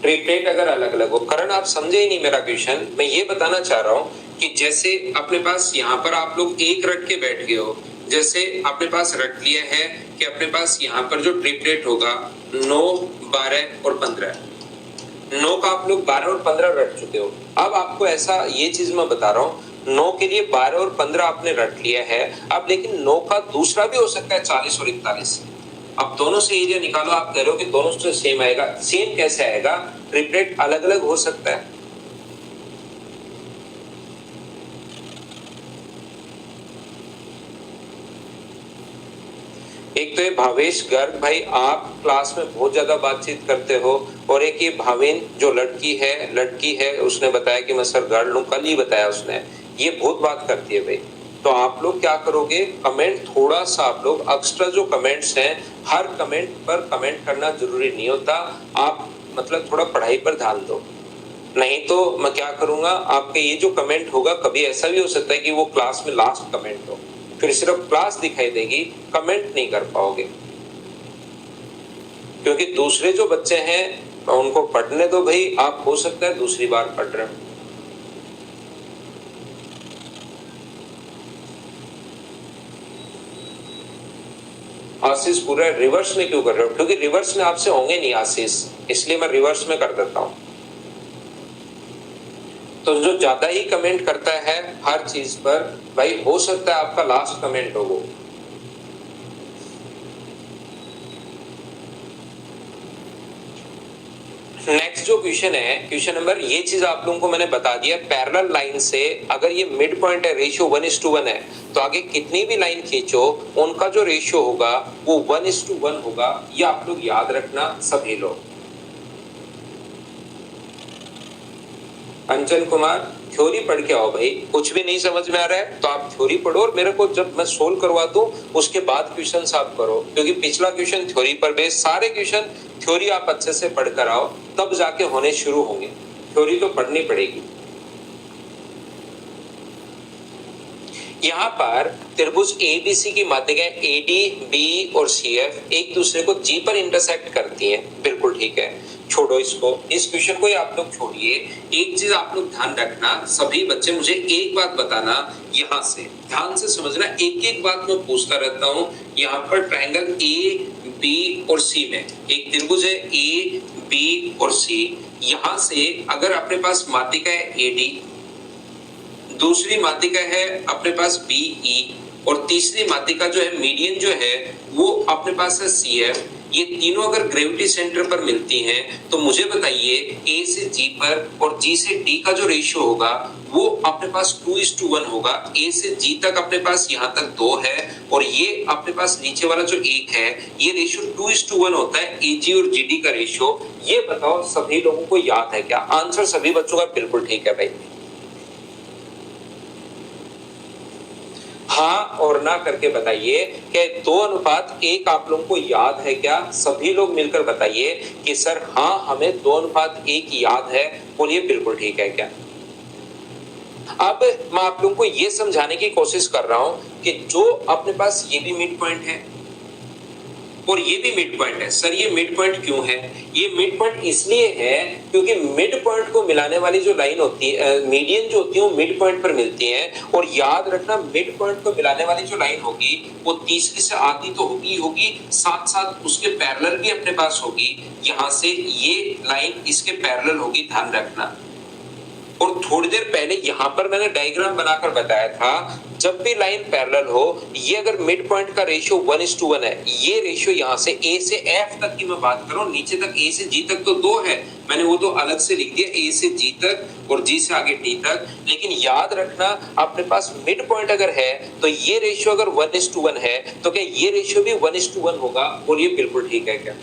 ट्रिपलेट अगर अलग अलग हो, करण आप समझे ही नहीं मेरा क्वेश्चन। मैं ये बताना चाह रहा हूं कि जैसे अपने पास यहाँ पर आप लोग एक रट के बैठ गए हो, जैसे अपने पास रट लिया है कि अपने पास यहाँ पर जो ट्रिपलेट होगा 9, 12 और 15, 9 का आप लोग 12 और 15 रट चुके हो। अब आपको ऐसा ये चीज मैं बता रहा हूँ 9 के लिए 12 और 15 आपने रट लिया है, अब लेकिन 9 का दूसरा भी हो सकता है 40 और 41। अब दोनों से एरिया निकालो, आप कह रहे हो कि दोनों से सेम आएगा। सेम कैसे आएगा? ट्रिपलेट अलग अलग हो सकता है। एक तो ये भावेश गर्ग भाई, आप क्लास में बहुत ज्यादा बातचीत करते हो, और एक ये भावेन जो लड़की है उसने बताया कि मैं सर गर्ल हूं, कल ही बताया उसने, ये बहुत बात करती है भाई। तो आप लोग क्या करोगे, कमेंट थोड़ा सा आप लोग एक्स्ट्रा जो कमेंट्स हैं, हर कमेंट पर कमेंट करना जरूरी नहीं होता, आप मतलब थोड़ा पढ़ाई पर ध्यान दो। नहीं तो मैं क्या करूंगा, आपके ये जो कमेंट होगा, कभी ऐसा भी हो सकता है कि वो क्लास में लास्ट कमेंट हो, फिर सिर्फ क्लास दिखाई देगी, कमेंट नहीं कर पाओगे। क्योंकि दूसरे जो बच्चे हैं उनको पढ़ने दो भाई, आप हो सकता है दूसरी बार पढ़ रहे हो। आशीष पूरा रिवर्स में क्यों कर रहे हो? क्योंकि रिवर्स में आपसे होंगे नहीं आशीष, इसलिए मैं रिवर्स में कर देता हूं। तो जो ज्यादा ही कमेंट करता है हर चीज पर, भाई हो सकता है आपका लास्ट कमेंट हो वो। नेक्स्ट जो क्वेश्चन है, क्वेश्चन नंबर, ये चीज आप लोगों को मैंने बता दिया, पैरेलल लाइन से अगर ये मिड पॉइंट है, रेशियो 1:1 है, तो आगे कितनी भी लाइन खींचो उनका जो रेशियो होगा वो 1:1 होगा। ये आप लोग याद रखना सभी लोग। अंजन कुमार, थ्योरी पढ़ के आओ भाई, कुछ भी नहीं समझ में आ रहा है तो आप थ्योरी पढ़ो और मेरे को जब मैं सोल्व करवा दूं उसके बाद क्वेश्चन आप करो, क्योंकि पिछला क्वेश्चन थ्योरी पर बेस, सारे क्वेश्चन थ्योरी आप अच्छे से पढ़कर आओ, तब जाके होने शुरू होंगे। थ्योरी तो पढ़नी पड़ेगी। यहाँ पर त्रिभुज एबीसी की माध्यिकाएं एडी, बी और सीएफ एक दूसरे को जी पर इंटरसेक्ट करती हैं, बिल्कुल ठीक है, छोड़ो इसको, इस क्वेश्चन को आप लोग छोड़िए। एक चीज आप लोग ध्यान रखना, सभी बच्चे मुझे एक बात बताना, यहां से ध्यान से समझना, एक एक बात मैं पूछता रहता हूं। यहाँ पर ट्रायंगल ए बी और सी में एक त्रिभुज है ए बी और सी, यहां से अगर अपने पास माध्यिका है एडी, दूसरी माध्यिका है अपने पास बीई और तीसरी माध्यिका जो है मीडियन जो है वो अपने पास है सीएफ, ये तीनों अगर ग्रेविटी सेंटर पर मिलती हैं तो मुझे बताइए ए से जी पर और जी से डी का जो रेशियो होगा वो अपने पास 2:1 होगा। ए से जी तक अपने पास यहाँ तक 2 है और ये अपने पास नीचे वाला जो 1 है, ये रेशियो 2:1 होता है ए जी और जी डी का रेशियो। ये बताओ सभी लोगों को याद है क्या? आंसर सभी बच्चों का बिल्कुल ठीक है भाई, हाँ और ना करके बताइए कि 2:1 आप लोगों को याद है क्या? सभी लोग मिलकर बताइए कि सर हाँ हमें 2:1 याद है, बोलिए बिल्कुल ठीक है क्या? अब मैं आप लोगों को यह समझाने की कोशिश कर रहा हूं कि जो अपने पास ये भी मिड पॉइंट है और ये भी मिड पॉइंट है, सर ये मिड पॉइंट क्यों है? ये मिड पॉइंट इसलिए है क्योंकि मिड पॉइंट को मिलाने वाली जो लाइन होती है, मीडियन जो होती है वो मिड पॉइंट पर मिलती है। और याद रखना मिड पॉइंट को मिलाने वाली जो लाइन होगी वो तीसरी से आधी तो होगी, साथ साथ उसके पैरेलल भी अपने पास होगी। यहां से ये लाइन इसके पैरेलल होगी, ध्यान रखना। और थोड़ी देर पहले यहां पर मैंने डायग्राम बनाकर बताया था, जब भी लाइन पैरेलल हो, ये अगर मिड पॉइंट का रेशियो 1:1 है, ये रेशियो यहां से ए से एफ तक की मैं बात कर रहा हूं, नीचे तक ए से जी तक तो 2 है, मैंने वो तो अलग से लिख दिया, ए से जी तक और जी से आगे डी तक। लेकिन याद रखना अपने पास मिड पॉइंट अगर है तो ये रेशियो अगर 1:1 है तो क्या ये रेशियो भी 1:1 होगा? बोलिए बिल्कुल ठीक है क्या?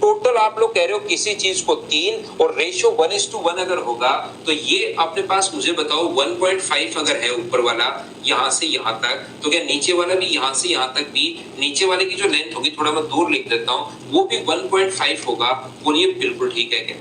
टोटल आप लोग कह रहे हो किसी चीज को 3 और रेशियो 1:1 अगर होगा तो ये अपने पास मुझे बताओ 1.5 अगर है ऊपर वाला यहां से यहां तक, तो क्या नीचे वाला भी यहां से यहां तक भी, नीचे वाले की जो लेंथ होगी, थोड़ा मैं दूर लिख देता हूं, वो भी 1.5 होगा। बोलिए बिल्कुल ठीक है क्या?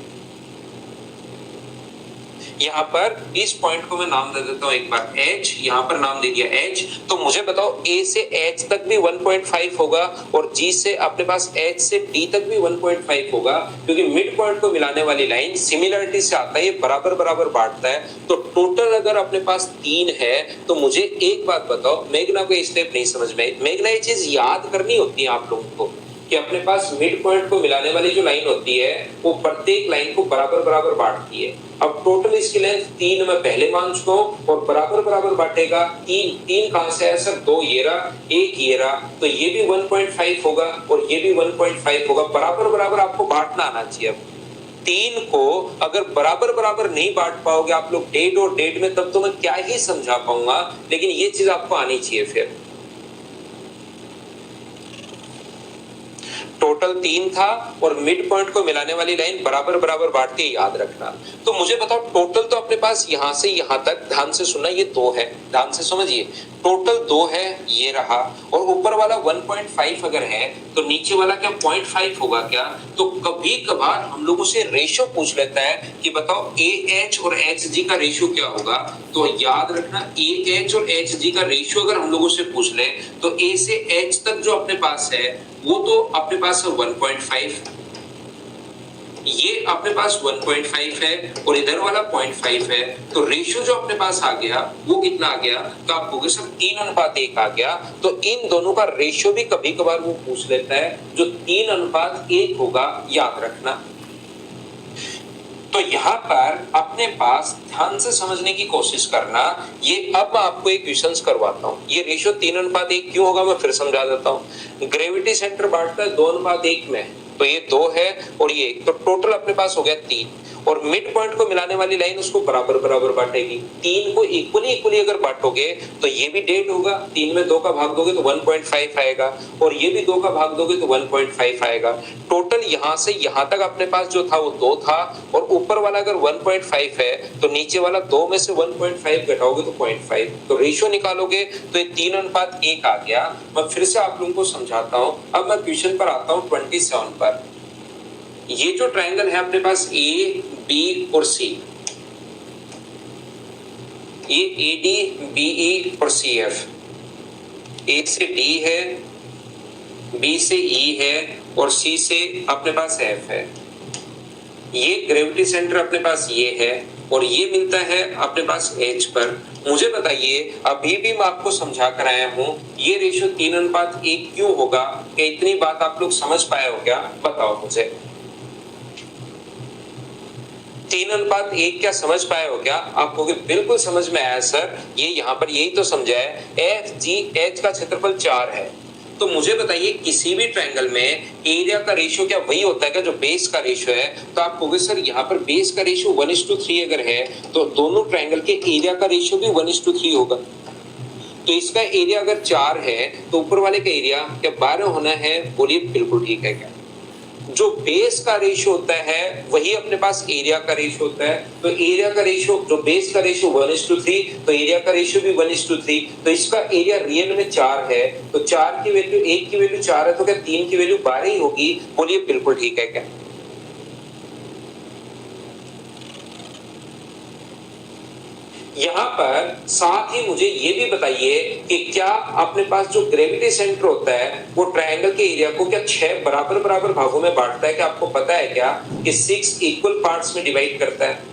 यहाँ पर इस पॉइंट को मैं नाम दे देता हूं एक बार H, यहाँ पर नाम दे दिया H। तो मुझे बताओ A से H तक भी 1.5 होगा और G से अपने पास H से D तक भी 1.5 होगा, क्योंकि मिड पॉइंट को मिलाने वाली लाइन सिमिलरिटी से आता है, ये बराबर बराबर बांटता है। तो टोटल अगर अपने पास 3 है तो मुझे एक बात बताओ, मेघना को स्टेप नहीं समझ में, मेघना ये चीज याद करनी होती है आप लोगों को कि अपने पास मिड पॉइंट को मिलाने वाली जो लाइन होती है वो प्रत्येक लाइन को बराबर बराबर बांटती है। अब टोटल इसकी लेंथ 3 मैं पहले मान चुका हूं और बराबर बराबर बांटेगा 3 कहां से है सर? 2 ये रहा, 1 ये रहा, तो ये भी 1.5 होगा और ये भी 1.5 होगा। बराबर बराबर आपको बांटना आना चाहिए। अब 3 को अगर बराबर बराबर नहीं बांट पाओगे आप लोग डेढ़ और डेढ़ में, तब तो मैं क्या ही समझा पाऊंगा, लेकिन ये चीज आपको आनी चाहिए। फिर टोटल 3 था और मिड पॉइंट को मिलाने वाली लाइन बराबर बराबर बांटती है, याद रखना। तो मुझे बताओ टोटल तो अपने पास यहां से यहां तक, ध्यान से सुनना, ये 2 है, ध्यान से समझिए, टोटल 2 है, ये रहा, और ऊपर वाला 1.5 अगर है तो नीचे वाला क्या 0.5 होगा क्या? तो कभी कभार हम लोगों से रेशियो पूछ लेता है कि बताओ AH और HG का रेशियो क्या होगा। तो याद रखना AH और HG का रेशियो अगर हम लोगों से पूछ ले तो A से H तक जो अपने पास है वो तो अपने पास है 1.5, ये अपने पास 1.5 है और इधर वाला 0.5 है, तो रेशियो जो अपने पास आ गया वो कितना आ गया? तो आप कहोगे सर 3:1 आ गया। तो इन दोनों का रेशियो भी कभी कभार वो पूछ लेता है, जो 3:1 होगा, याद रखना। तो यहाँ पर अपने पास ध्यान से समझने की कोशिश करना। ये अब मैं आपको एक क्वेश्चन करवाता हूँ, ये रेशियो 3:1 क्यों होगा मैं फिर समझा देता हूँ। ग्रेविटी सेंटर बांटता है 2:1 में, तो ये 2 है और ये 1, तो टोटल अपने पास हो गया 3, और मिड पॉइंट को मिलाने वाली लाइन उसको बराबर बराबर बांटेगी। 3 को इक्वली अगर बांटोगे तो ये भी डेड होगा, 3 में 2 का भाग दोगे तो 1.5 आएगा, और ये भी 2 का भाग दोगे तो 1.5 आएगा। टोटल यहां से यहां तक अपने पास जो था वो 2 था, और ऊपर वाला अगर 1.5 है तो नीचे वाला 2 में से 1.5 घटाओगे तो 0.5, तो रेशियो निकालोगे तो ये 3:1 आ गया। मैं फिर से आप लोगों को समझाता हूं। अब मैं क्वेश्चन पर आता हूं 27 पर। ये जो ट्रायंगल है अपने पास A, B और C, ये AD, BE और CF, A से D है, B से E है और C से अपने पास F है। ये ग्रेविटी सेंटर अपने पास ये है और ये मिलता है अपने पास H पर। मुझे बताइए, अभी भी मैं आपको समझा कर आया हूं, ये रेशियो 3:1 क्यों होगा? क्या इतनी बात आप लोग समझ पाए हो क्या? बताओ मुझे। 3:1 क्या समझ पाए हो क्या? आपको बिल्कुल समझ में आया सर, ये यहाँ पर यही तो समझा है। FGH का क्षेत्रफल 4 है, तो मुझे बताइए किसी भी ट्रायंगल में एरिया का रेशियो क्या वही होता है क्या जो बेस का रेशियो है? तो आप कहोगे सर यहाँ पर बेस का रेशियो 1:3 अगर है तो दोनों ट्रायंगल के एरिया का रेशियो भी 1:3 होगा। तो इसका एरिया अगर 4 है तो ऊपर वाले का एरिया क्या 12 होना है? बोलिए बिल्कुल ठीक है क्या? जो बेस का रेशियो होता है वही अपने पास एरिया का रेशियो होता है। तो एरिया का रेशियो, जो बेस का रेशियो 1:3, तो एरिया का रेशियो भी 1:3। तो इसका एरिया रियल में 4 है, तो 4 की वैल्यू, 1 की वैल्यू 4 है, तो क्या 3 की वैल्यू 12 ही होगी? बोलिए बिल्कुल ठीक है क्या? यहाँ पर साथ ही मुझे ये भी बताइए कि क्या अपने पास जो ग्रेविटी सेंटर होता है वो ट्रायंगल के एरिया को क्या 6 बराबर बराबर भागों में बांटता है? क्या आपको पता है क्या कि 6 इक्वल पार्ट्स में डिवाइड करता है?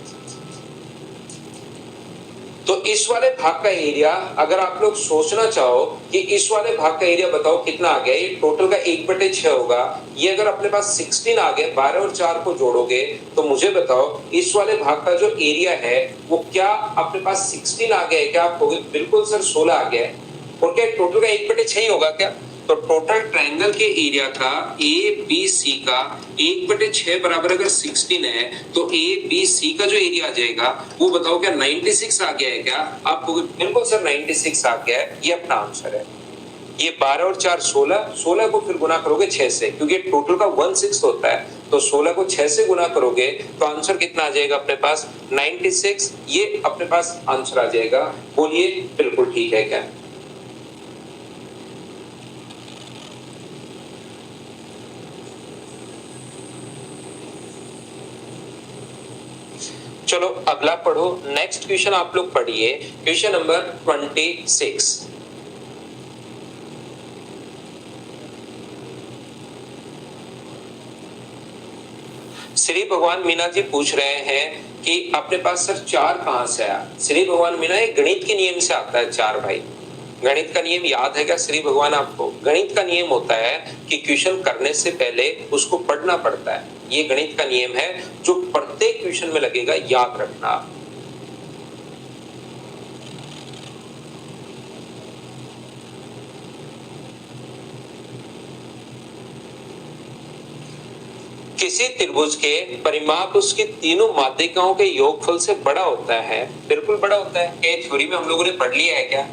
तो इस वाले भाग का एरिया अगर आप लोग सोचना चाहो कि इस वाले भाग का एरिया बताओ कितना आ गया, ये टोटल का 1/6 होगा। ये अगर अपने पास 16 आ गया, 12 और 4 को जोड़ोगे तो मुझे बताओ इस वाले भाग का जो एरिया है वो क्या अपने पास 16 आ गया है क्या? आप कहोगे बिल्कुल सर 16 आ गया है। और क्या टोटल का 1/6 ही होगा क्या? तो टोटल ट्रायंगल के एरिया का ABC का 1/6 बराबर अगर 16 है तो ABC का जो एरिया आ जाएगा वो बताओ क्या 96 आ गया है क्या? आप बिल्कुल सर 96 आ गया है, ये अपना आंसर है। ये 12 और 4 16 को फिर गुना करोगे 6 से, क्योंकि टोटल का 1/6 होता है, तो 16 को 6 से गुना करोगे तो आंसर कितना आ जाएगा अपने पास? 96। ये अपने पास आंसर आ जाएगा। बोलिए बिल्कुल ठीक है क्या? चलो अगला पढ़ो। नेक्स्ट क्वेश्चन आप लोग पढ़िए, क्वेश्चन नंबर 26। श्री भगवान मीना जी पूछ रहे हैं कि अपने पास सर 4 कहां से आया? श्री भगवान मीना, ये गणित के नियम से आता है 4 भाई। गणित का नियम याद है क्या श्री भगवान आपको? गणित का नियम होता है कि क्वेश्चन करने से पहले उसको पढ़ना पड़ता है। ये गणित का नियम है जो प्रत्येक क्वेश्चन में लगेगा, याद रखना। किसी त्रिभुज के परिमाप उसकी तीनों माध्यिकाओं के योगफल से बड़ा होता है। बिल्कुल बड़ा होता है, ये थ्योरी में हम लोगों ने पढ़ लिया है क्या?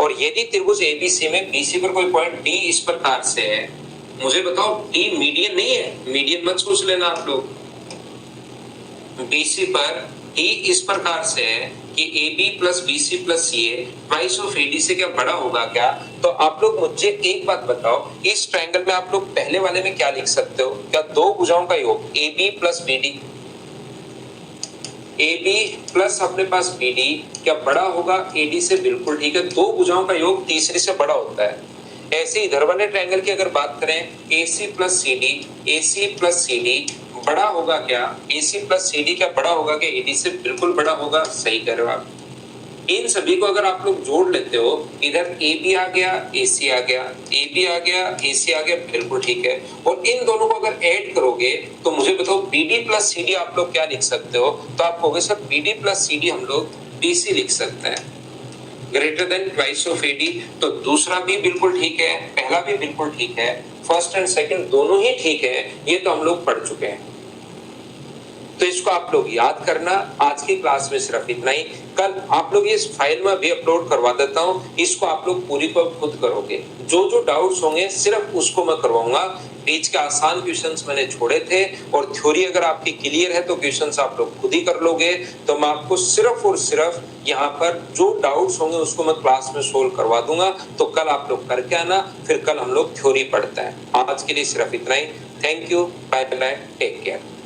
और यदि त्रिभुज ABC में BC पर कोई पॉइंट D इस प्रकार से है मुझे बताओ डी मीडियन नहीं है, मीडियन मत सोच लेना आप लोग। बीसी पर डी इस प्रकार से है कि A B plus B C plus C A twice of A D से क्या बड़ा होगा क्या? तो आप लोग मुझे एक बात बताओ, इस ट्रायंगल में आप लोग पहले वाले में क्या लिख सकते हो? क्या दो भुजाओं का योग A B plus B D, A B plus अपने पास बी डी क्या बड़ा होगा ए डी से? बिल्कुल ठीक है, दो भुजाओं का योग तीसरे से बड़ा होता है। ऐसे इधर वाले ट्रायंगल की अगर बात करें ए सी प्लस सी डी, ए सी प्लस सी डी बड़ा होगा क्या? ए सी प्लस सी डी क्या बड़ा होगा क्या ए डी से? बिल्कुल बड़ा होगा, सही कह रहे हो आप। इन सभी को अगर आप लोग जोड़ लेते हो, इधर ए बी आ गया, ए सी आ गया, ए बी आ गया, ए सी आ गया, बिल्कुल ठीक है। और इन दोनों को अगर ऐड करोगे तो मुझे बताओ B D plus C D आप लोग क्या लिख सकते हो? तो आप कहोगे sir B D plus C D हम लोग बी सी लिख सकते हैं, greater than twice of A D. तो दूसरा भी बिल्कुल ठीक है, पहला भी बिल्कुल ठीक है, फर्स्ट एंड सेकंड दोनों ही ठीक है, ये तो हम लोग पढ़ चुके हैं। तो इसको आप लोग याद करना। आज की क्लास में सिर्फ इतना ही। कल आप लोग इस फाइल में भी अपलोड करवा देता हूं, इसको आप लोग पूरी को खुद करोगे। जो जो डाउट्स होंगे सिर्फ उसको मैं करवाऊंगा। बीच के आसान क्वेश्चंस मैंने छोड़े थे और थ्योरी अगर आपकी क्लियर है तो क्वेश्चंस आप लोग खुद ही कर लोगे। तो मैं आपको सिर्फ और सिर्फ यहाँ पर जो डाउट्स होंगे उसको मैं क्लास में सोल्व करवा दूंगा। तो कल आप लोग करके आना, फिर कल हम लोग थ्योरी पढ़ते हैं। आज के लिए सिर्फ इतना ही। Thank you, bye bye, take care.